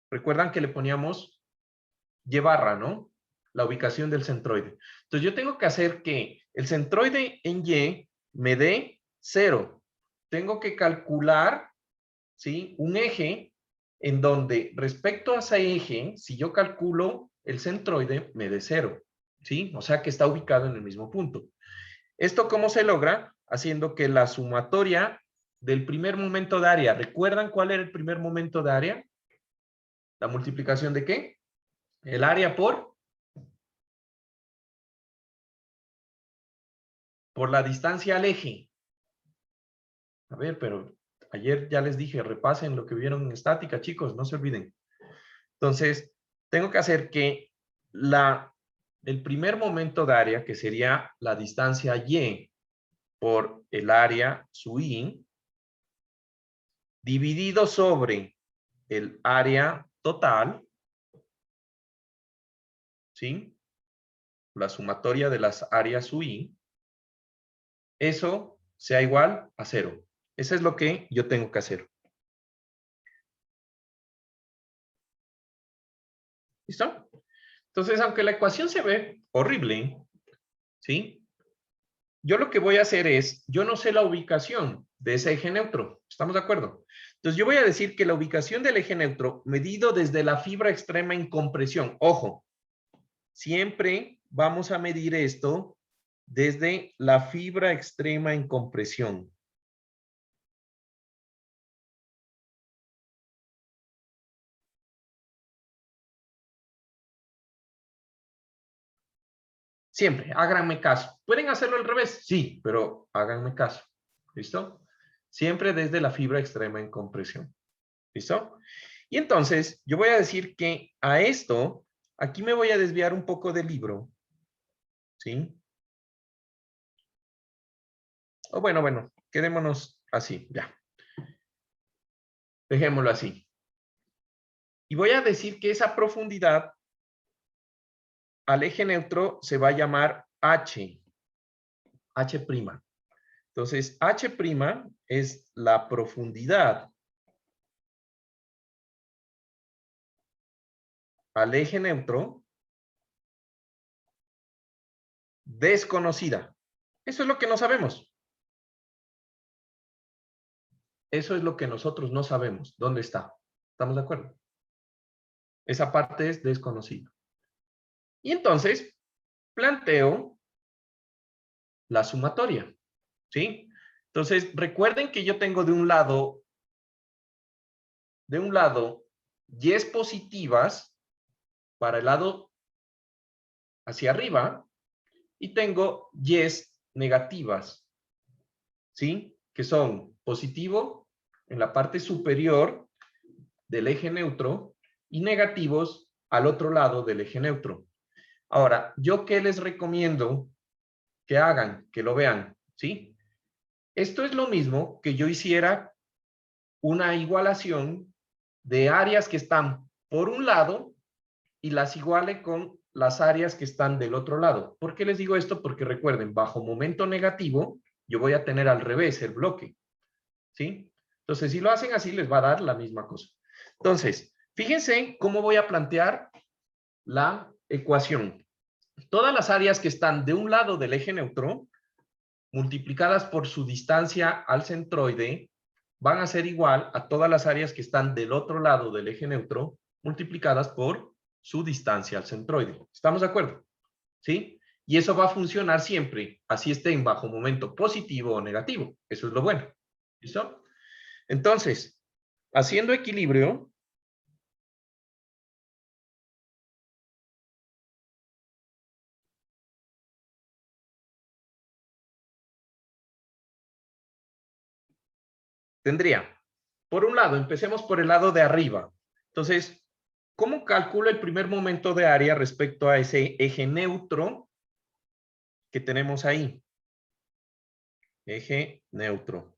Recuerdan que le poníamos Y barra, ¿no? La ubicación del centroide. Entonces yo tengo que hacer que el centroide en Y me dé 0. Tengo que calcular, ¿sí?, un eje en donde respecto a ese eje, si yo calculo el centroide, me dé 0. ¿Sí? O sea que está ubicado en el mismo punto. ¿Esto cómo se logra? Haciendo que la sumatoria del primer momento de área, ¿recuerdan cuál era el primer momento de área? ¿La multiplicación de qué? El área por la distancia al eje. A ver, pero ayer ya les dije, repasen lo que vieron en estática, chicos, no se olviden. Entonces, tengo que hacer que el primer momento de área, que sería la distancia Y por el área su Y, dividido sobre el área total, ¿sí?, la sumatoria de las áreas su Y, eso sea igual a 0. Eso es lo que yo tengo que hacer. ¿Listo? Entonces, aunque la ecuación se ve horrible, ¿sí?, yo lo que voy a hacer es, yo no sé la ubicación de ese eje neutro. ¿Estamos de acuerdo? Entonces, yo voy a decir que la ubicación del eje neutro, medido desde la fibra extrema en compresión. Ojo, siempre vamos a medir esto desde la fibra extrema en compresión. Siempre, háganme caso. ¿Pueden hacerlo al revés? Sí, pero háganme caso. ¿Listo? Siempre desde la fibra extrema en compresión. ¿Listo? Y entonces, yo voy a decir que a esto, aquí me voy a desviar un poco del libro. ¿Sí? O bueno, quedémonos así, ya. Dejémoslo así. Y voy a decir que esa profundidad al eje neutro se va a llamar H. H'. Entonces, H' es la profundidad al eje neutro desconocida. Eso es lo que no sabemos. Eso es lo que nosotros no sabemos. ¿Dónde está? ¿Estamos de acuerdo? Esa parte es desconocida. Y entonces, planteo la sumatoria. ¿Sí? Entonces, recuerden que yo tengo de un lado, Y's positivas para el lado hacia arriba y tengo Y's negativas, ¿sí?, que son positivo en la parte superior del eje neutro y negativos al otro lado del eje neutro. Ahora, ¿yo qué les recomiendo que hagan? Que lo vean, ¿sí? Esto es lo mismo que yo hiciera una igualación de áreas que están por un lado y las iguale con las áreas que están del otro lado. ¿Por qué les digo esto? Porque recuerden, bajo momento negativo, yo voy a tener al revés el bloque, ¿sí? Entonces, si lo hacen así, les va a dar la misma cosa. Entonces, fíjense cómo voy a plantear la ecuación. todas las áreas que están de un lado del eje neutro, multiplicadas por su distancia al centroide, van a ser igual a todas las áreas que están del otro lado del eje neutro, multiplicadas por su distancia al centroide. ¿Estamos de acuerdo? ¿Sí? Y eso va a funcionar siempre, así estén bajo momento positivo o negativo. Eso es lo bueno. ¿Listo? Entonces, haciendo equilibrio, tendría, por un lado, empecemos por el lado de arriba. Entonces, ¿cómo calculo el primer momento de área respecto a ese eje neutro que tenemos ahí? Eje neutro.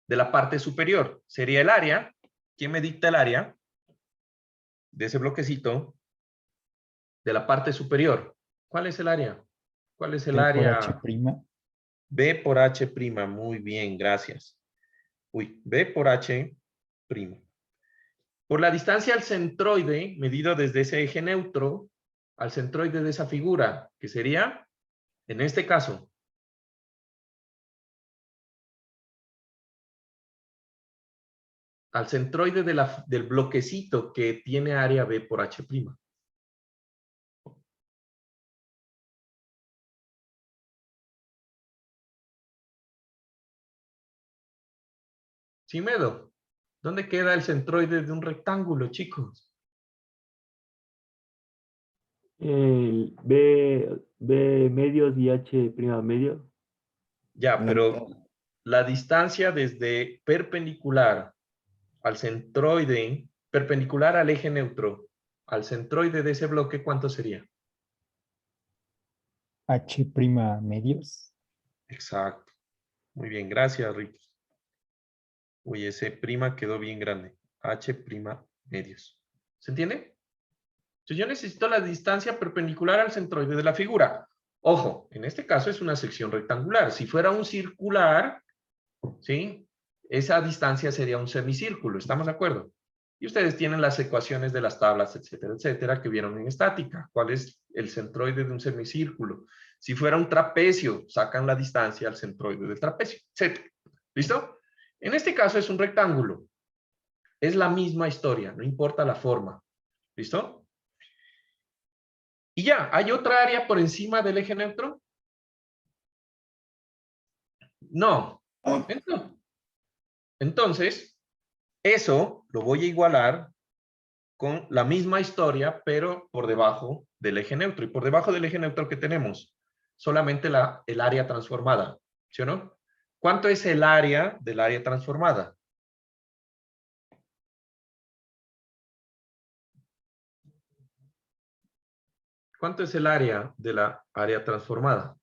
De la parte superior sería el área. ¿Quién me dicta el área de ese bloquecito? De la parte superior. ¿Cuál es el área? ¿Cuál es el B por área? H'. B por H'. Muy bien, gracias. Uy, B por H'. Por la distancia al centroide, medido desde ese eje neutro al centroide de esa figura, que sería, en este caso, al centroide del bloquecito que tiene área B por H'. Simedo, ¿dónde queda el centroide de un rectángulo, chicos? El B medios y H' medio. Ya, La pero mitad. la distancia desde perpendicular al centroide, perpendicular al eje neutro, al centroide de ese bloque, ¿cuánto sería? H' medios. Exacto. Muy bien, gracias, Ricky. Uy, ese prima quedó bien grande. H' medios. ¿Se entiende? Entonces yo necesito la distancia perpendicular al centroide de la figura. Ojo, en este caso es una sección rectangular. Si fuera un circular, ¿sí? Esa distancia sería un semicírculo. ¿Estamos de acuerdo? Y ustedes tienen las ecuaciones de las tablas, etcétera, etcétera, que vieron en estática. ¿Cuál es el centroide de un semicírculo? Si fuera un trapecio, sacan la distancia al centroide del trapecio, etcétera. ¿Listo? En este caso es un rectángulo. Es la misma historia, no importa la forma. ¿Listo? Y ya, ¿hay otra área por encima del eje neutro? No. Entonces, eso lo voy a igualar con la misma historia, pero por debajo del eje neutro. Y por debajo del eje neutro que tenemos, solamente el área transformada, ¿sí o no? ¿Cuánto es el área del área transformada? ¿Cuánto es el área de la área transformada?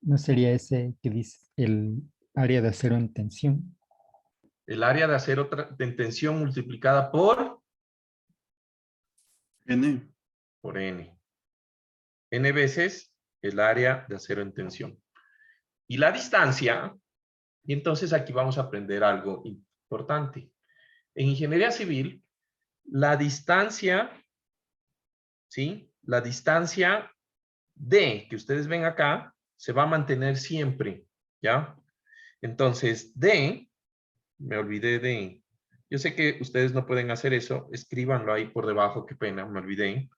¿No sería ese que dice el área de acero en tensión? El área de acero en tensión multiplicada por N. N. N veces el área de acero en tensión. Y la distancia, y entonces aquí vamos a aprender algo importante. En ingeniería civil, la distancia, ¿sí? La distancia D que ustedes ven acá se va a mantener siempre, ¿ya? Entonces, D, me olvidé de, yo sé que ustedes no pueden hacer eso, escríbanlo ahí por debajo, qué pena, me olvidé,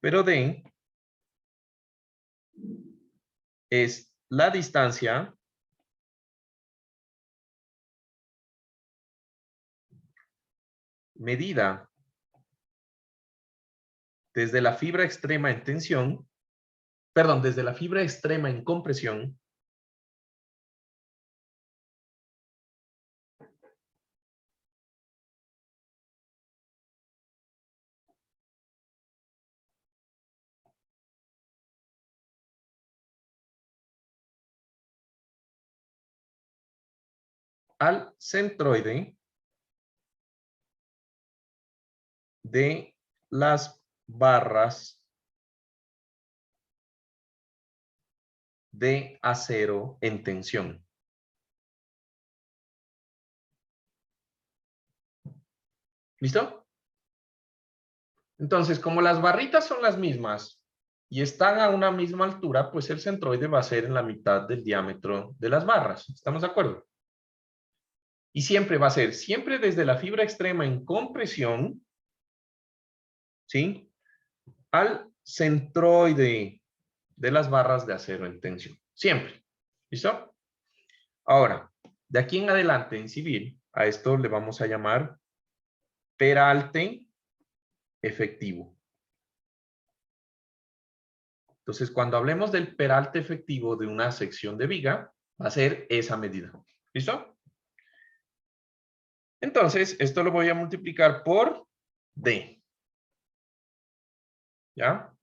pero D es la distancia medida desde la fibra extrema en tensión, perdón, desde la fibra extrema en compresión al centroide de las barras de acero en tensión. ¿Listo? Entonces, como las barritas son las mismas y están a una misma altura, pues el centroide va a ser en la mitad del diámetro de las barras. ¿Estamos de acuerdo? Y siempre va a ser, siempre desde la fibra extrema en compresión, ¿sí? Al centroide de las barras de acero en tensión. Siempre. ¿Listo? Ahora, de aquí en adelante en civil, a esto le vamos a llamar peralte efectivo. Entonces, cuando hablemos del peralte efectivo de una sección de viga, va a ser esa medida. ¿Listo? Entonces, esto lo voy a multiplicar por D. ¿Ya?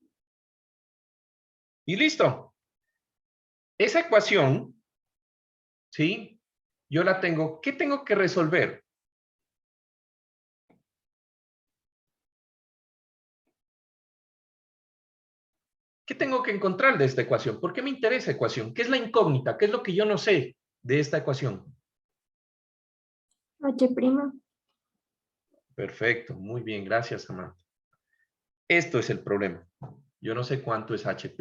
Y listo. Esa ecuación, ¿sí? Yo la tengo. ¿Qué tengo que resolver? ¿Qué tengo que encontrar de esta ecuación? ¿Por qué me interesa ecuación? ¿Qué es la incógnita? ¿Qué es lo que yo no sé de esta ecuación? H'. Perfecto, muy bien, gracias, Samantha. Esto es el problema. Yo no sé cuánto es H',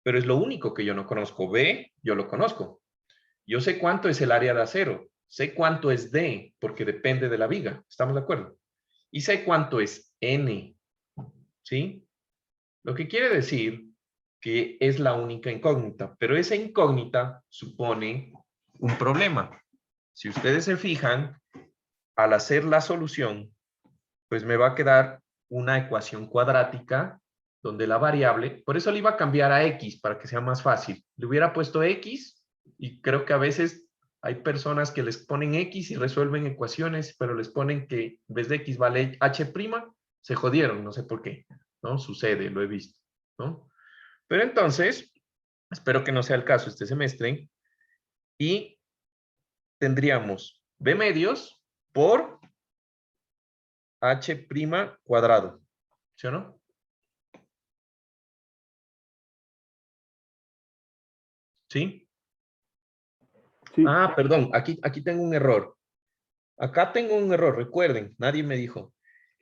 pero es lo único que yo no conozco. B, yo lo conozco. Yo sé cuánto es el área de acero. Sé cuánto es D, porque depende de la viga. ¿Estamos de acuerdo? Y sé cuánto es N. ¿Sí? Lo que quiere decir que es la única incógnita, pero esa incógnita supone un problema. Si ustedes se fijan, al hacer la solución, pues me va a quedar una ecuación cuadrática donde la variable, por eso le iba a cambiar a X para que sea más fácil. Le hubiera puesto X y creo que a veces hay personas que les ponen X y resuelven ecuaciones, pero les ponen que en vez de X vale H', se jodieron, no sé por qué, ¿no? Sucede, lo he visto, ¿no? Pero entonces, espero que no sea el caso este semestre, y tendríamos B medios por H' cuadrado, ¿sí o no? ¿Sí? Sí, Ah, perdón, aquí tengo un error. Acá tengo un error, recuerden, nadie me dijo.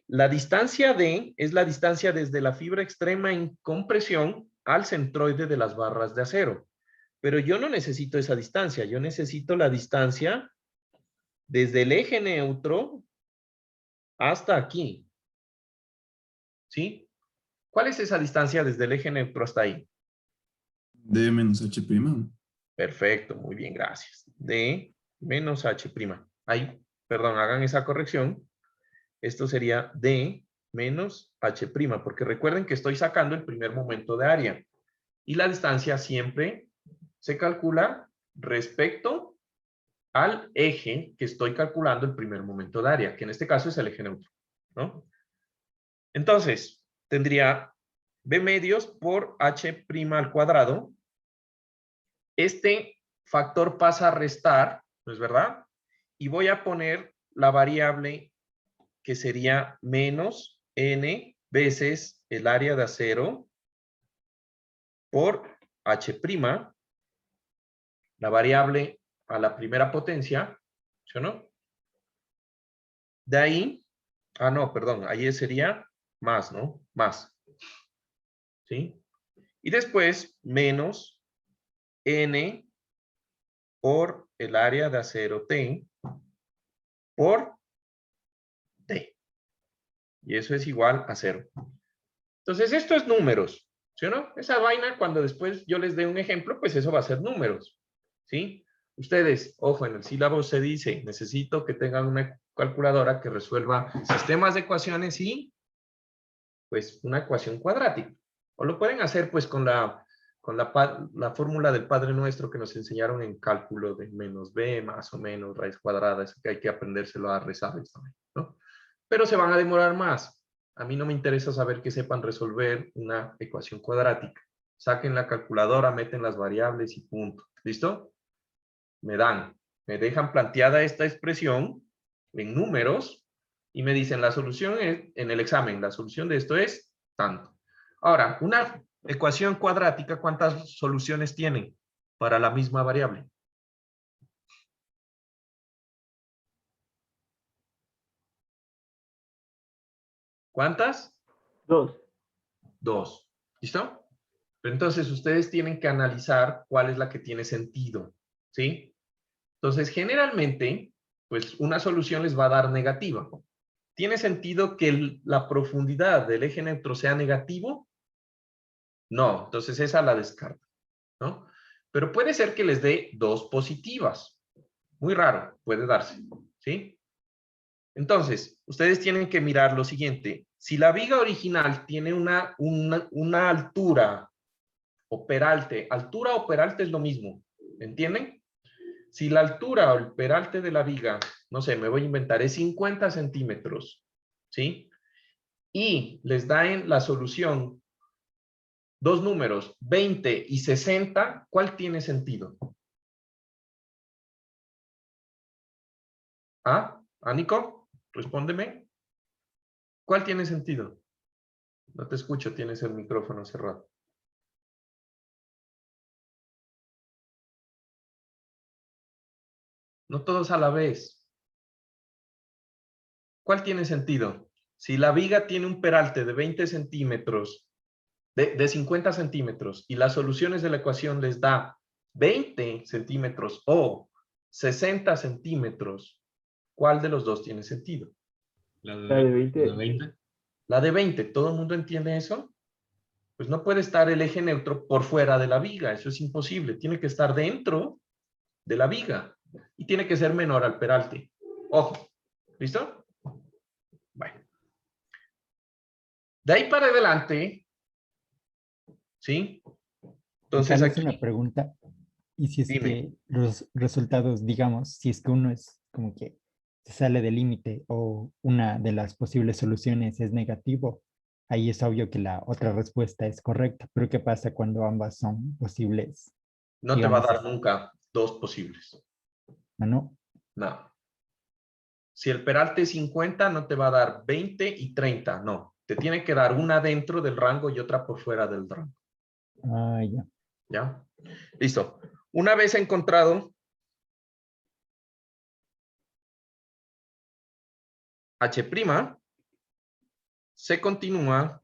La distancia D es la distancia desde la fibra extrema en compresión al centroide de las barras de acero. Pero yo no necesito esa distancia, yo necesito la distancia desde el eje neutro hasta aquí. ¿Sí? ¿Cuál es esa distancia desde el eje neutro hasta ahí? D menos H'. Perfecto, muy bien, gracias. D menos H'. Ahí, perdón, hagan esa corrección. Esto sería D menos H', porque recuerden que estoy sacando el primer momento de área. Y la distancia siempre se calcula respecto al eje que estoy calculando el primer momento de área, que en este caso es el eje neutro, ¿no? Entonces, tendría B medios por H' al cuadrado. Este factor pasa a restar, ¿no es verdad? Y voy a poner la variable que sería menos N veces el área de acero por H', la variable a la primera potencia, ¿sí o no? De ahí, no, perdón, ahí sería más, ¿no? Más, ¿sí? Y después, menos N por el área de acero T por T. Y eso es igual a 0. Entonces, esto es números, ¿sí o no? Esa vaina, cuando después yo les dé un ejemplo, pues eso va a ser números, ¿sí? Ustedes, ojo, en el sílabo se dice, necesito que tengan una calculadora que resuelva sistemas de ecuaciones y, pues, una ecuación cuadrática. O lo pueden hacer, pues, con la fórmula del Padre Nuestro que nos enseñaron en cálculo de menos b, más o menos, raíz cuadrada, eso que hay que aprendérselo a rezar también, ¿no? Pero se van a demorar más. A mí no me interesa saber que sepan resolver una ecuación cuadrática. Saquen la calculadora, meten las variables y punto. ¿Listo? Me dejan planteada esta expresión en números y me dicen la solución es, en el examen, la solución de esto es tanto. Ahora, una ecuación cuadrática, ¿cuántas soluciones tiene para la misma variable? ¿Cuántas? 2. 2. ¿Listo? Pero entonces ustedes tienen que analizar cuál es la que tiene sentido. ¿Sí? Entonces, generalmente, pues una solución les va a dar negativa. ¿Tiene sentido que la profundidad del eje neutro sea negativo? No, entonces esa la descarta, ¿no? Pero puede ser que les dé 2 positivas. Muy raro, puede darse, ¿sí? Entonces, ustedes tienen que mirar lo siguiente. Si la viga original tiene una altura o peralte es lo mismo, ¿entienden? Si la altura o el peralte de la viga, no sé, me voy a inventar, es 50 centímetros, ¿sí? Y les da en la solución 2 números, 20 y 60, ¿cuál tiene sentido? ¿Ah? ¿Nico? Respóndeme. ¿Cuál tiene sentido? No te escucho, tienes el micrófono cerrado. No todos a la vez. ¿Cuál tiene sentido? Si la viga tiene un peralte de 20 centímetros, de 50 centímetros, y las soluciones de la ecuación les da 20 centímetros o 60 centímetros, ¿cuál de los dos tiene sentido? La de 20. 20. La de 20, ¿todo el mundo entiende eso? Pues no puede estar el eje neutro por fuera de la viga, eso es imposible. Tiene que estar dentro de la viga y tiene que ser menor al peralte. Ojo, ¿listo? Bueno. De ahí para adelante, ¿sí? Entonces Carlos, aquí, una pregunta. Y si es dime. que los resultados, digamos, si es que uno es como que se sale del límite o una de las posibles soluciones es negativo, ahí es obvio que la otra respuesta es correcta. Pero ¿qué pasa cuando ambas son posibles? No te va a Digamos, dar nunca 2 posibles. ¿no? No. Si el peralte es 50, no te va a dar 20 y 30, no. Te tiene que dar una dentro del rango y otra por fuera del rango. Ah, ya. ¿Ya? Listo. Una vez encontrado H', se continúa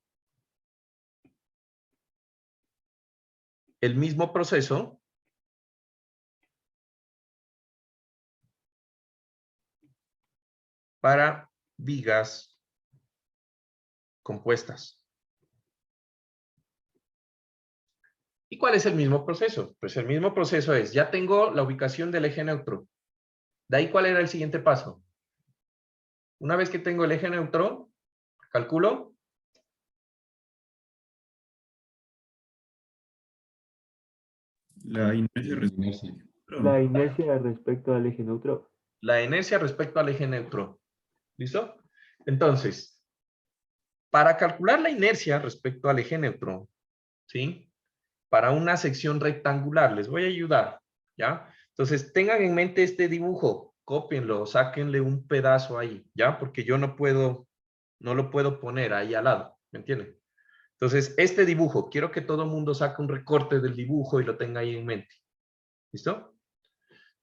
el mismo proceso para vigas compuestas. ¿Y cuál es el mismo proceso? Pues el mismo proceso es, ya tengo la ubicación del eje neutro. De ahí, ¿cuál era el siguiente paso? Una vez que tengo el eje neutro, calculo La inercia Inercia. La inercia respecto al eje neutro. la inercia respecto al eje neutro. ¿Listo? Entonces, para calcular la inercia respecto al eje neutro, ¿sí? Para una sección rectangular, les voy a ayudar, ¿ya? Entonces, tengan en mente este dibujo, cópienlo, sáquenle un pedazo ahí, ¿ya? Porque yo no lo puedo poner ahí al lado, ¿me entienden? Entonces, este dibujo, quiero que todo el mundo saque un recorte del dibujo y lo tenga ahí en mente. ¿Listo?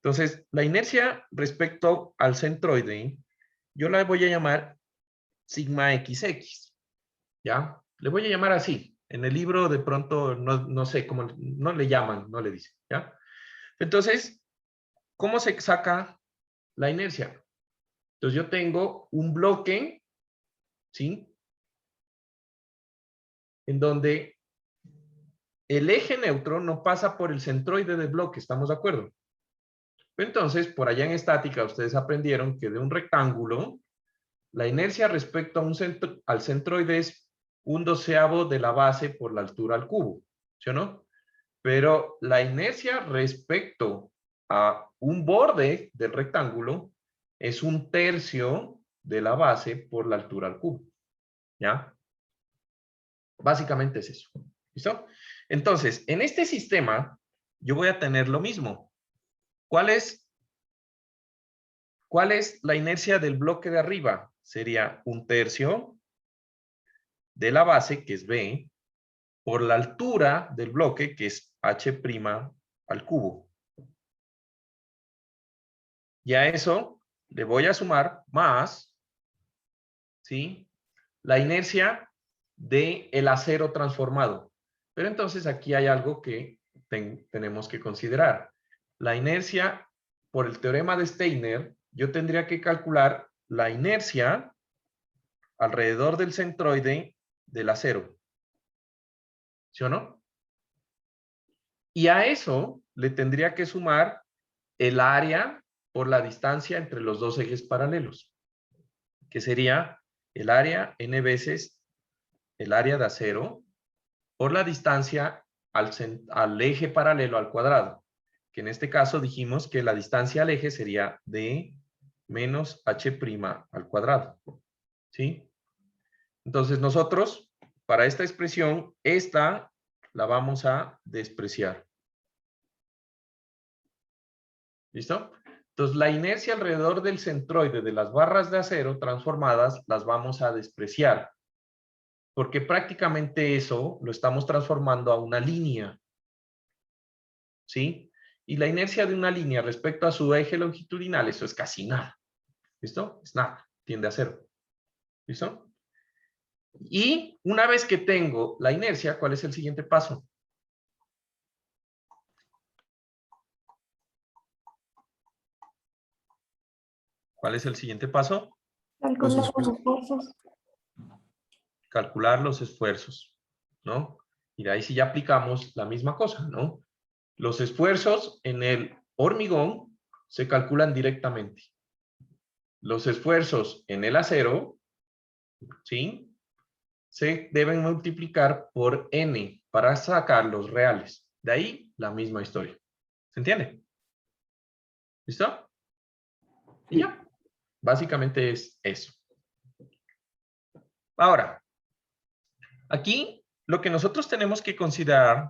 Entonces, la inercia respecto al centroide, yo la voy a llamar sigma XX, ¿ya? Le voy a llamar así. En el libro de pronto no sé cómo, no le llaman, no le dicen, ¿ya? Entonces, ¿cómo se saca la inercia? Entonces yo tengo un bloque, ¿sí? En donde el eje neutro no pasa por el centroide del bloque, ¿estamos de acuerdo? Entonces, por allá en estática, ustedes aprendieron que de un rectángulo, la inercia respecto a al centroide es 1/12 de la base por la altura al cubo, ¿sí o no? Pero la inercia respecto a un borde del rectángulo es 1/3 de la base por la altura al cubo, ¿ya? Básicamente es eso, ¿listo? Entonces, en este sistema, yo voy a tener lo mismo. ¿Cuál es la inercia del bloque de arriba? Sería 1/3 de la base, que es B, por la altura del bloque, que es H' al cubo. Y a eso le voy a sumar más, ¿sí? La inercia del acero transformado. Pero entonces aquí hay algo que tenemos que considerar. La inercia, por el teorema de Steiner, yo tendría que calcular la inercia alrededor del centroide del acero. ¿Sí o no? Y a eso le tendría que sumar el área por la distancia entre los dos ejes paralelos, que sería el área n veces el área de acero por la distancia al eje paralelo al cuadrado, que en este caso dijimos que la distancia al eje sería d menos h' al cuadrado. ¿Sí? Entonces nosotros, para esta expresión, esta la vamos a despreciar. ¿Listo? Entonces la inercia alrededor del centroide de las barras de acero transformadas las vamos a despreciar. Porque prácticamente eso lo estamos transformando a una línea. ¿Sí? Y la inercia de una línea respecto a su eje longitudinal, eso es casi nada. ¿Listo? Es nada, tiende a cero. ¿Listo? Y una vez que tengo la inercia, ¿cuál es el siguiente paso? ¿Cuál es el siguiente paso? Los esfuerzos. Calcular los esfuerzos, ¿no? Y de ahí sí ya aplicamos la misma cosa, ¿no? Los esfuerzos en el hormigón se calculan directamente. Los esfuerzos en el acero, ¿sí? Se deben multiplicar por n para sacar los reales. De ahí la misma historia. ¿Se entiende? ¿Listo? Y ya. Básicamente es eso. Ahora, aquí lo que nosotros tenemos que considerar,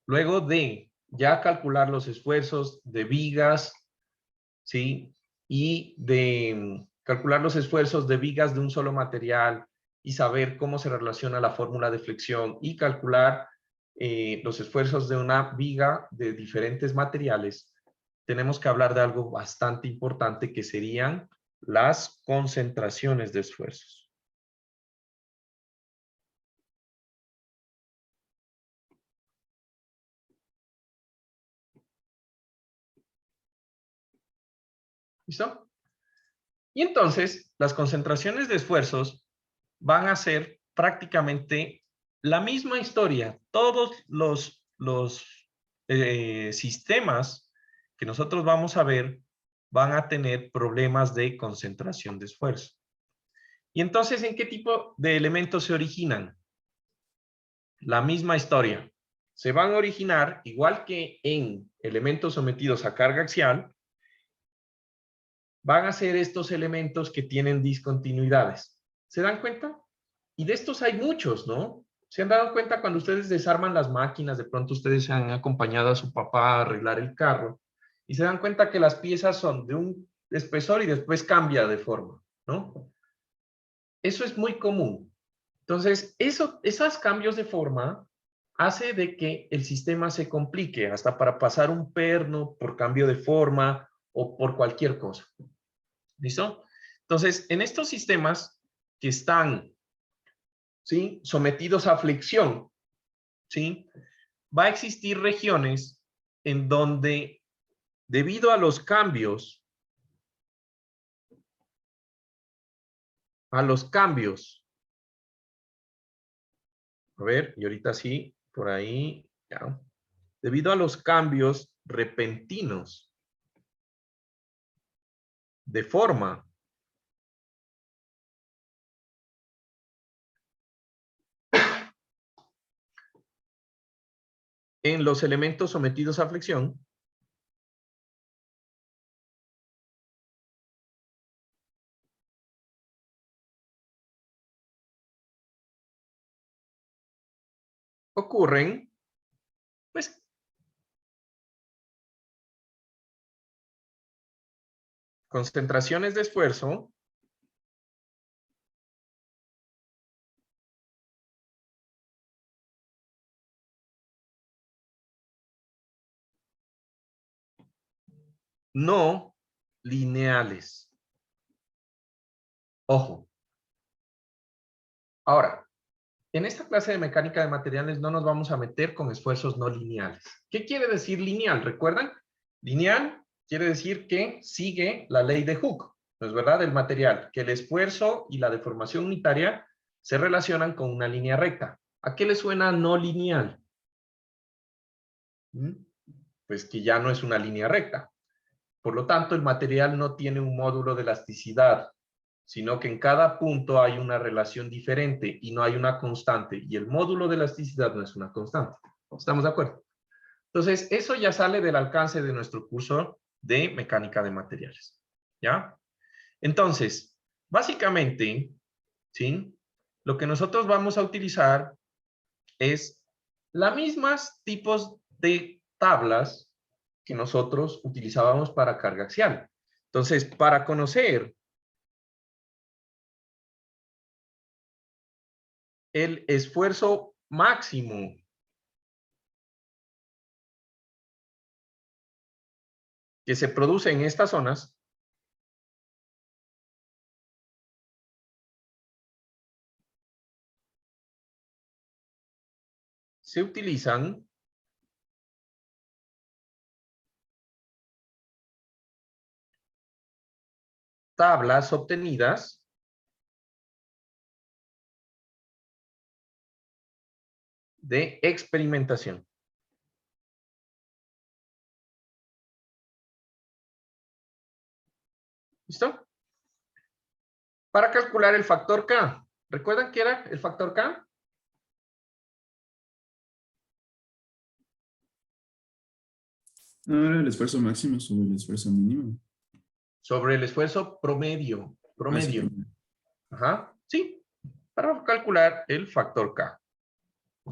luego de ya calcular los esfuerzos de vigas, ¿sí? Y de calcular los esfuerzos de vigas de un solo material y saber cómo se relaciona la fórmula de flexión y calcular los esfuerzos de una viga de diferentes materiales, tenemos que hablar de algo bastante importante que serían las concentraciones de esfuerzos. ¿Listo? Y entonces, las concentraciones de esfuerzos van a ser prácticamente la misma historia. Todos los sistemas que nosotros vamos a ver van a tener problemas de concentración de esfuerzo. Y entonces, ¿en qué tipo de elementos se originan? La misma historia. Se van a originar, igual que en elementos sometidos a carga axial, van a ser estos elementos que tienen discontinuidades. ¿Se dan cuenta? Y de estos hay muchos, ¿no? ¿Se han dado cuenta cuando ustedes desarman las máquinas? De pronto ustedes se han acompañado a su papá a arreglar el carro y se dan cuenta que las piezas son de un espesor y después cambia de forma, ¿no? Eso es muy común. Entonces, esos cambios de forma hace de que el sistema se complique, hasta para pasar un perno por cambio de forma o por cualquier cosa. ¿Listo? Entonces, en estos sistemas que están, ¿sí?, sometidos a flexión, ¿sí?, va a existir regiones en donde, debido a los cambios, a ver, y ahorita sí, por ahí, ya, debido a los cambios repentinos de forma, en los elementos sometidos a flexión, ocurren, pues, concentraciones de esfuerzo no lineales. Ojo. Ahora, en esta clase de mecánica de materiales no nos vamos a meter con esfuerzos no lineales. ¿Qué quiere decir lineal? ¿Recuerdan? Lineal quiere decir que sigue la ley de Hooke, ¿no es verdad? Del material, que el esfuerzo y la deformación unitaria se relacionan con una línea recta. ¿A qué le suena no lineal? Pues que ya no es una línea recta. Por lo tanto, el material no tiene un módulo de elasticidad, sino que en cada punto hay una relación diferente y no hay una constante. Y el módulo de elasticidad no es una constante. ¿Estamos de acuerdo? Entonces, eso ya sale del alcance de nuestro curso de mecánica de materiales. ¿Ya? Entonces, básicamente, ¿sí? Lo que nosotros vamos a utilizar es las mismas tipos de tablas que nosotros utilizábamos para carga axial. Entonces, para conocer el esfuerzo máximo que se produce en estas zonas, se utilizan tablas obtenidas de experimentación. ¿Listo? Para calcular el factor K. ¿Recuerdan qué era el factor K? No, era el esfuerzo máximo sobre el esfuerzo mínimo. Sobre el esfuerzo promedio. Promedio. Ah, sí. Ajá. Sí. Para calcular el factor K.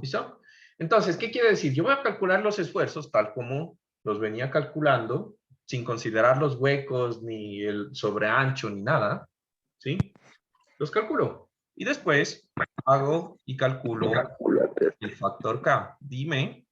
¿Listo? Entonces, ¿qué quiere decir? Yo voy a calcular los esfuerzos tal como los venía calculando, sin considerar los huecos, ni el sobreancho, ni nada. ¿Sí? Los calculo. Y después hago y calculo el factor K. Dime.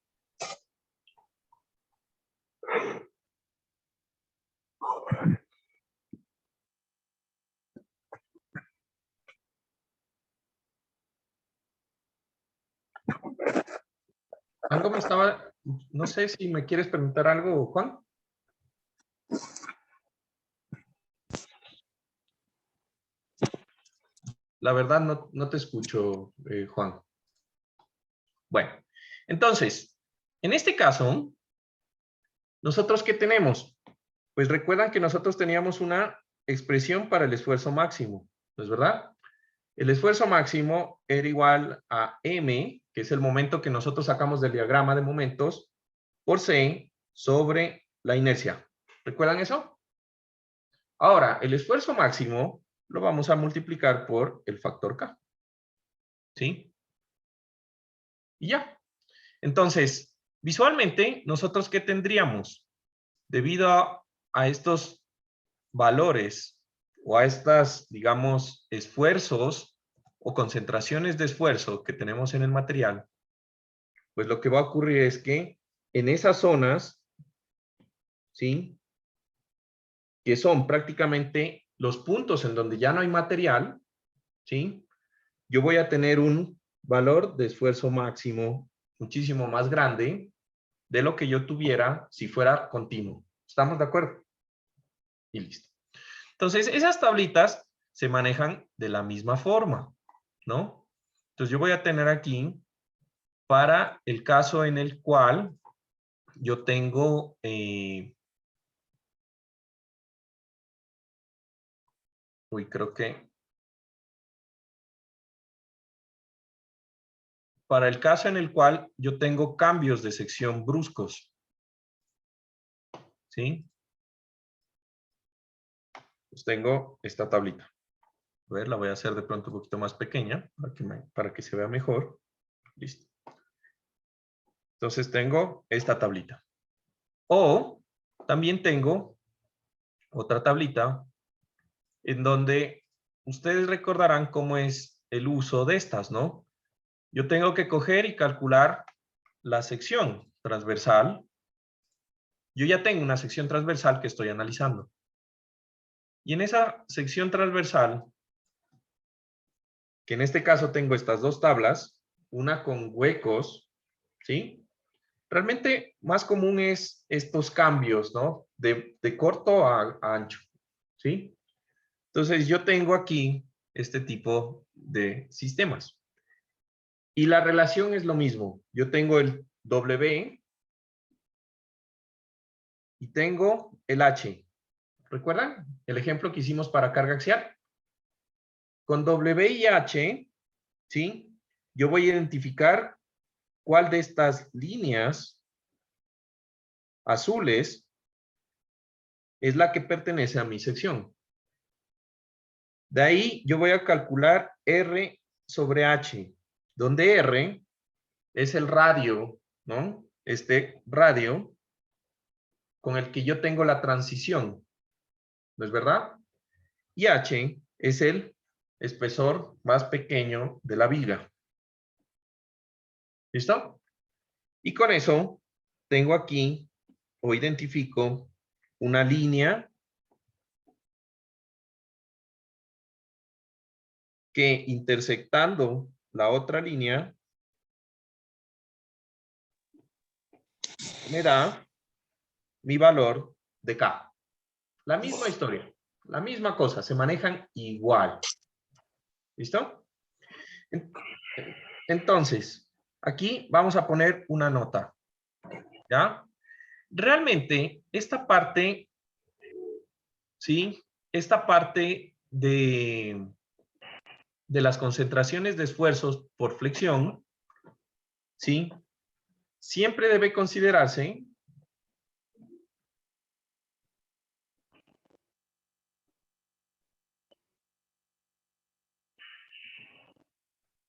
Algo me estaba, no sé si me quieres preguntar algo, Juan. La verdad no te escucho, Juan. Bueno, entonces, en este caso, ¿nosotros qué tenemos? Pues recuerdan que nosotros teníamos una expresión para el esfuerzo máximo, ¿no es verdad? El esfuerzo máximo era igual a M, que es el momento que nosotros sacamos del diagrama de momentos, por C sobre la inercia. ¿Recuerdan eso? Ahora, el esfuerzo máximo lo vamos a multiplicar por el factor K. ¿Sí? Y ya. Entonces, visualmente, ¿nosotros qué tendríamos? Debido a estos valores o a estas, digamos, esfuerzos o concentraciones de esfuerzo que tenemos en el material, pues lo que va a ocurrir es que en esas zonas, ¿sí? Que son prácticamente los puntos en donde ya no hay material, ¿sí? Yo voy a tener un valor de esfuerzo máximo muchísimo más grande de lo que yo tuviera si fuera continuo. ¿Estamos de acuerdo? Y listo. Entonces, esas tablitas se manejan de la misma forma, ¿no? Entonces, yo voy a tener aquí, para el caso en el cual yo tengo... creo que... Para el caso en el cual yo tengo cambios de sección bruscos, ¿sí? Pues tengo esta tablita. A ver, la voy a hacer de pronto un poquito más pequeña para que se vea mejor. Listo. Entonces tengo esta tablita. O también tengo otra tablita en donde ustedes recordarán cómo es el uso de estas, ¿no? Yo tengo que coger y calcular la sección transversal. Yo ya tengo una sección transversal que estoy analizando. Y en esa sección transversal, que en este caso tengo estas dos tablas, una con huecos, ¿sí? Realmente más común es estos cambios, ¿no? De corto a ancho, ¿sí? Entonces yo tengo aquí este tipo de sistemas. Y la relación es lo mismo. Yo tengo el W y tengo el H. ¿Recuerdan el ejemplo que hicimos para carga axial? Con W y H, ¿sí? Yo voy a identificar cuál de estas líneas azules es la que pertenece a mi sección. De ahí yo voy a calcular R sobre H, donde R es el radio, ¿no? Este radio con el que yo tengo la transición, ¿no es verdad? Y H es el espesor más pequeño de la viga. ¿Listo? Y con eso tengo aquí o identifico una línea que intersectando la otra línea me da mi valor de K. La misma historia, la misma cosa, se manejan igual. ¿Listo? Entonces, aquí vamos a poner una nota. ¿Ya? Realmente, esta parte, ¿sí? Esta parte de las concentraciones de esfuerzos por flexión, ¿sí? Siempre debe considerarse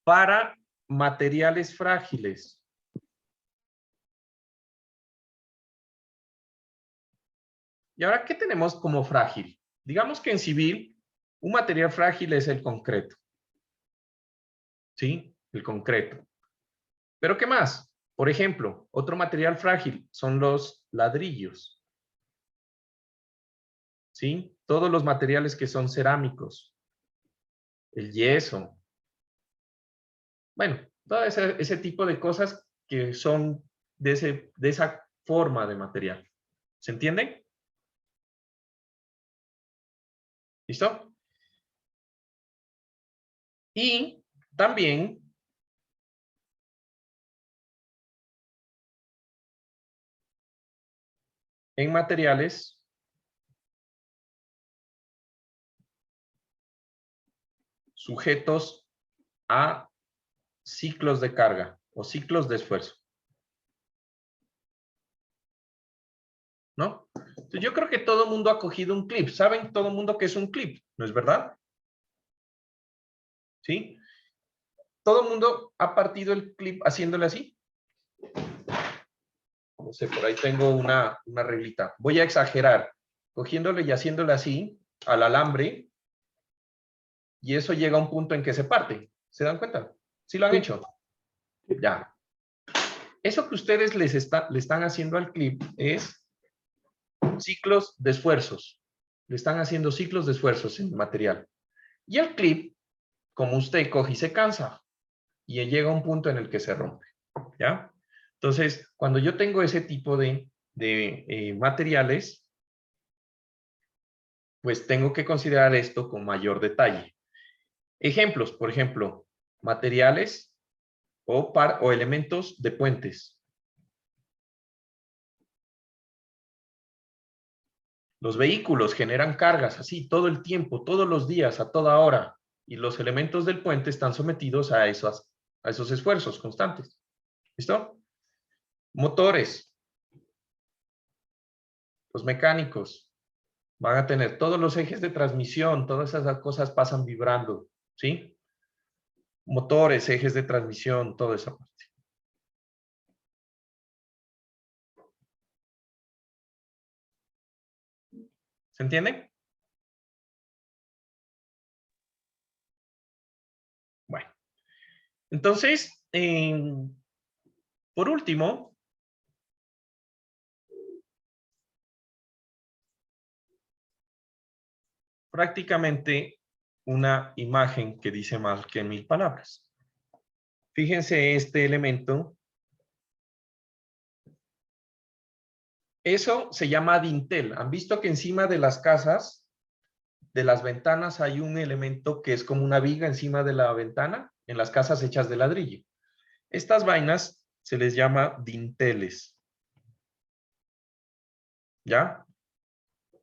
para materiales frágiles. ¿Y ahora qué tenemos como frágil? Digamos que en civil, un material frágil es el concreto. ¿Sí? El concreto. ¿Pero qué más? Por ejemplo, otro material frágil son los ladrillos. ¿Sí? Todos los materiales que son cerámicos. El yeso. Bueno, todo ese tipo de cosas que son de esa forma de material. ¿Se entiende? ¿Listo? Y también en materiales sujetos a ciclos de carga o ciclos de esfuerzo. ¿No? Entonces yo creo que todo el mundo ha cogido un clip. ¿Saben todo el mundo que es un clip? ¿No es verdad? ¿Sí? Todo el mundo ha partido el clip haciéndole así. No sé, por ahí tengo una reglita. Voy a exagerar. Cogiéndole y haciéndole así al alambre. Y eso llega a un punto en que se parte. ¿Se dan cuenta? ¿Sí lo han hecho? Ya. Eso que ustedes le están haciendo al clip es ciclos de esfuerzos. Le están haciendo ciclos de esfuerzos en el material. Y el clip, como usted coge y se cansa, y llega a un punto en el que se rompe. ¿Ya? Entonces, cuando yo tengo ese tipo de materiales, pues tengo que considerar esto con mayor detalle. Ejemplos, por ejemplo, materiales o elementos de puentes. Los vehículos generan cargas así todo el tiempo, todos los días, a toda hora. Y los elementos del puente están sometidos a esos esfuerzos constantes. ¿Listo? Motores. Los mecánicos van a tener todos los ejes de transmisión, todas esas cosas pasan vibrando, ¿sí? Motores, ejes de transmisión, toda esa parte. ¿Se entiende? Bueno, entonces, por último, prácticamente una imagen que dice más que 1000 palabras. Fíjense este elemento. Eso se llama dintel. ¿Han visto que encima de las casas, de las ventanas, hay un elemento que es como una viga encima de la ventana? En las casas hechas de ladrillo. Estas vainas se les llama dinteles. ¿Ya?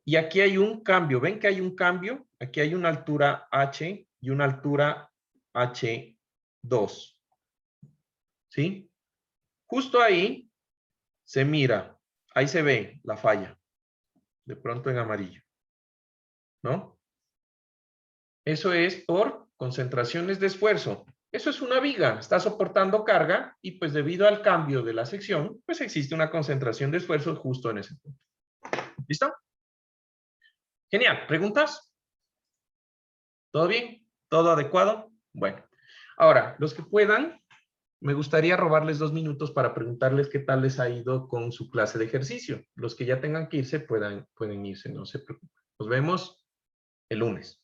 Y aquí hay un cambio. ¿Ven que hay un cambio? Aquí hay una altura H y una altura H2. ¿Sí? Justo ahí se mira. Ahí se ve la falla. De pronto en amarillo. ¿No? Eso es por concentraciones de esfuerzo. Eso es una viga. Está soportando carga y pues debido al cambio de la sección, pues existe una concentración de esfuerzo justo en ese punto. ¿Listo? Genial. ¿Preguntas? ¿Todo bien? ¿Todo adecuado? Bueno. Ahora, los que puedan, me gustaría robarles 2 minutos para preguntarles qué tal les ha ido con su clase de ejercicio. Los que ya tengan que irse pueden irse, no se preocupen. Nos vemos el lunes.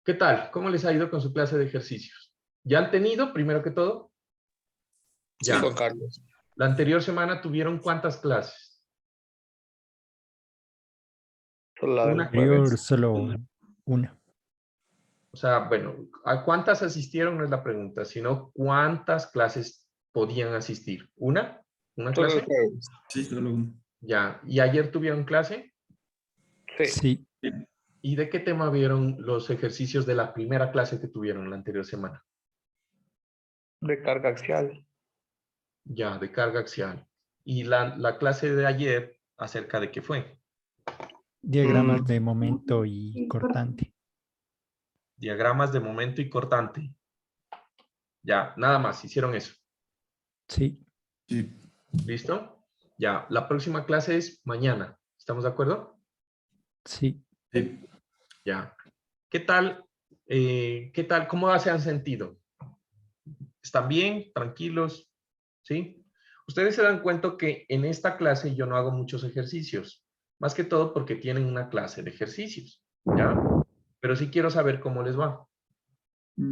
¿Qué tal? ¿Cómo les ha ido con su clase de ejercicios? ¿Ya han tenido, primero que todo? Sí, Ya. Juan Carlos. La anterior semana tuvieron ¿cuántas clases? Solo la del Una. jueves. Solo una. O sea, bueno, ¿a cuántas asistieron? No es la pregunta, sino ¿cuántas clases podían asistir? ¿Una? ¿Una Solo el clase? jueves. Sí, solo uno. Ya. ¿Y ayer tuvieron clase? Sí. Sí, ¿Y de qué tema vieron los ejercicios de la primera clase que tuvieron la anterior semana? De carga axial. Ya, de carga axial. ¿Y la clase de ayer acerca de qué fue? diagramas de momento y cortante. Diagramas de momento y cortante. Ya, nada más, hicieron eso. Sí, Sí. ¿Listo? Ya, la próxima clase es mañana. ¿Estamos de acuerdo? sí. Sí. Ya. ¿Qué tal? ¿Qué tal? ¿Cómo se han sentido? ¿Están bien? ¿Tranquilos? ¿Sí? Ustedes se dan cuenta que en esta clase yo no hago muchos ejercicios. Más que todo porque tienen una clase de ejercicios. ¿Ya? Pero sí quiero saber cómo les va.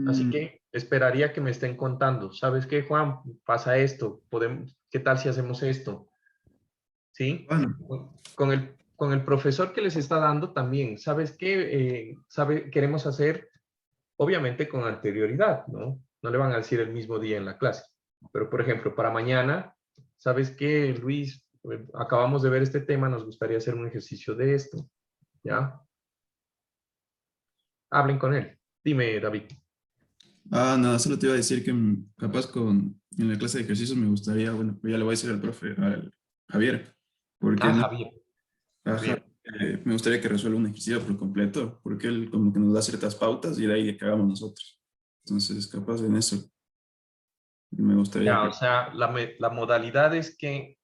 Así que esperaría que me estén contando. ¿Sabes qué, Juan? Pasa esto. ¿Qué tal si hacemos esto? ¿Sí? Bueno, Con el profesor que les está dando también. ¿Sabes qué? Queremos hacer, obviamente, con anterioridad, ¿no? No le van a decir el mismo día en la clase. Pero, por ejemplo, para mañana, ¿sabes qué, Luis? Acabamos de ver este tema, nos gustaría hacer un ejercicio de esto. ¿Ya? Hablen con él. Dime, David. nada, solo te iba a decir que capaz en la clase de ejercicios me gustaría, bueno, ya le voy a decir al profe, al Javier, porque Javier. ajá, Javier. me gustaría que resuelva un ejercicio por completo, porque él como que nos da ciertas pautas y de ahí que hagamos nosotros. Entonces, capaz en eso me gustaría Ya, o que... sea, la modalidad es que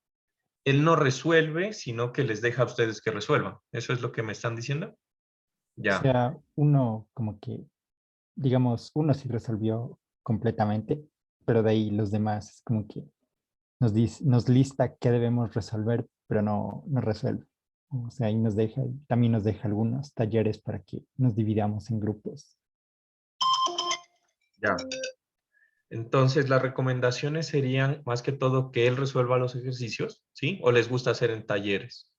él no resuelve, sino que les deja a ustedes que resuelvan. ¿Eso es lo que me están diciendo? O Ya, sea, uno como que, digamos, uno sí resolvió completamente, pero de ahí los demás es como que nos lista qué debemos resolver, pero no resuelve. O sea, ahí nos deja, y también nos deja algunos talleres para que nos dividamos en grupos. ya. Entonces, las recomendaciones serían más que todo que él resuelva los ejercicios, ¿sí? ¿O les gusta hacer en talleres?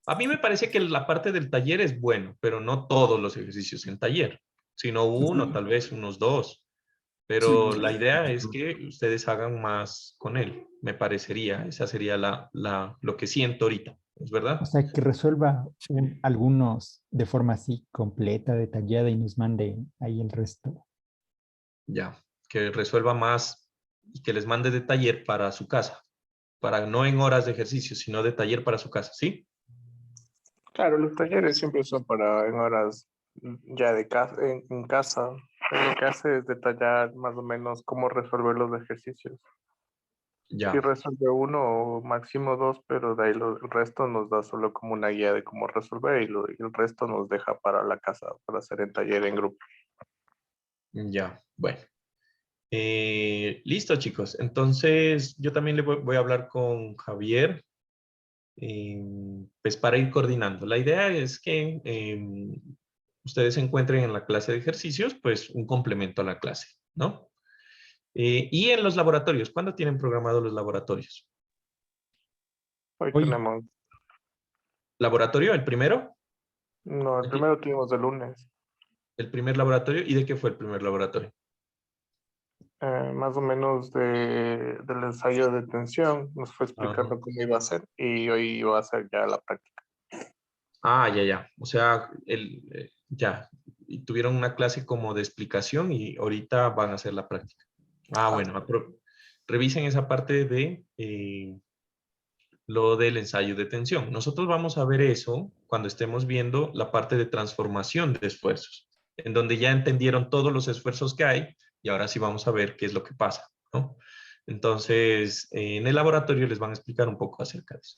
A mí me parece que la parte del taller es bueno, pero no todos los ejercicios en taller, sino uno, tal vez unos 2. Sí, Pero la idea es que ustedes hagan más con él, me parecería. Esa sería lo que siento ahorita, ¿es O verdad? sea, que resuelva algunos de forma así completa, detallada y nos mande ahí el resto. Ya, que resuelva más y que les mande de taller para su casa, para no en horas de ejercicio, sino de taller para su casa, ¿sí? Claro, los talleres siempre son para en horas ya de casa, en casa. Lo que hace es detallar más o menos cómo resolver los ejercicios. Si Ya, resuelve uno o máximo 2, pero de ahí el resto nos da solo como una guía de cómo resolver y el resto nos deja para la casa, para hacer en taller en grupo. ya, bueno. Listo, chicos. Entonces, yo también le voy a hablar con Javier, pues para ir coordinando. La idea es que ustedes encuentren en la clase de ejercicios, pues un complemento a la clase, ¿no? Y en los laboratorios, ¿cuándo tienen programados los laboratorios? Hoy Hoy. tenemos, ¿Laboratorio, el primero? no, el primero tuvimos el lunes. ¿El primer laboratorio? ¿Y de qué fue el primer laboratorio? Más o menos del ensayo de tensión, nos fue explicando cómo iba a ser y hoy iba a ser ya la práctica. Ah, ya. O sea, ya. Y tuvieron una clase como de explicación y ahorita van a hacer la práctica. Ah, bueno. Revisen esa parte de lo del ensayo de tensión. Nosotros vamos a ver eso cuando estemos viendo la parte de transformación de esfuerzos, en donde ya entendieron todos los esfuerzos que hay y ahora sí vamos a ver qué es lo que pasa, ¿no? Entonces, en el laboratorio les van a explicar un poco acerca de eso.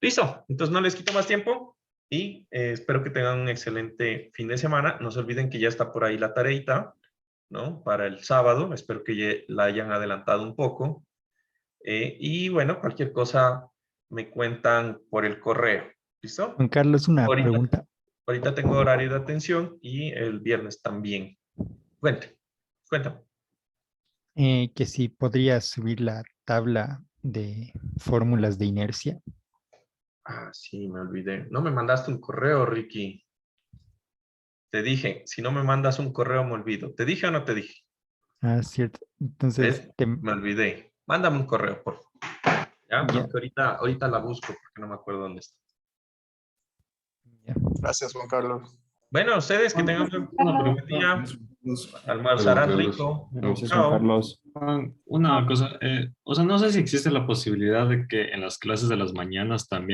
Listo, entonces no les quito más tiempo y espero que tengan un excelente fin de semana. No se olviden que ya está por ahí la tareita, ¿no? Para el sábado, espero que ya la hayan adelantado un poco. Y bueno, cualquier cosa me cuentan por el correo, ¿listo? Juan Carlos, una Ahorita. pregunta. Ahorita tengo horario de atención y el viernes también. Cuéntame. Que si podrías subir la tabla de fórmulas de inercia. Ah, sí, me olvidé. No me mandaste un correo, Ricky. Te dije, si no me mandas un correo me olvido. ¿Te dije o no te dije? Ah, cierto. Entonces, ¿Ves? Me olvidé. Mándame un correo, por favor. ¿Ya? Ya. Porque ahorita la busco porque no me acuerdo dónde está. ya. Gracias, Juan Carlos. Bueno, ustedes que tengan un buen día. Almorzarán Carlos. rico. Gracias, Chao. Juan Carlos. Juan, una cosa, o sea, no sé si existe la posibilidad de que en las clases de las mañanas también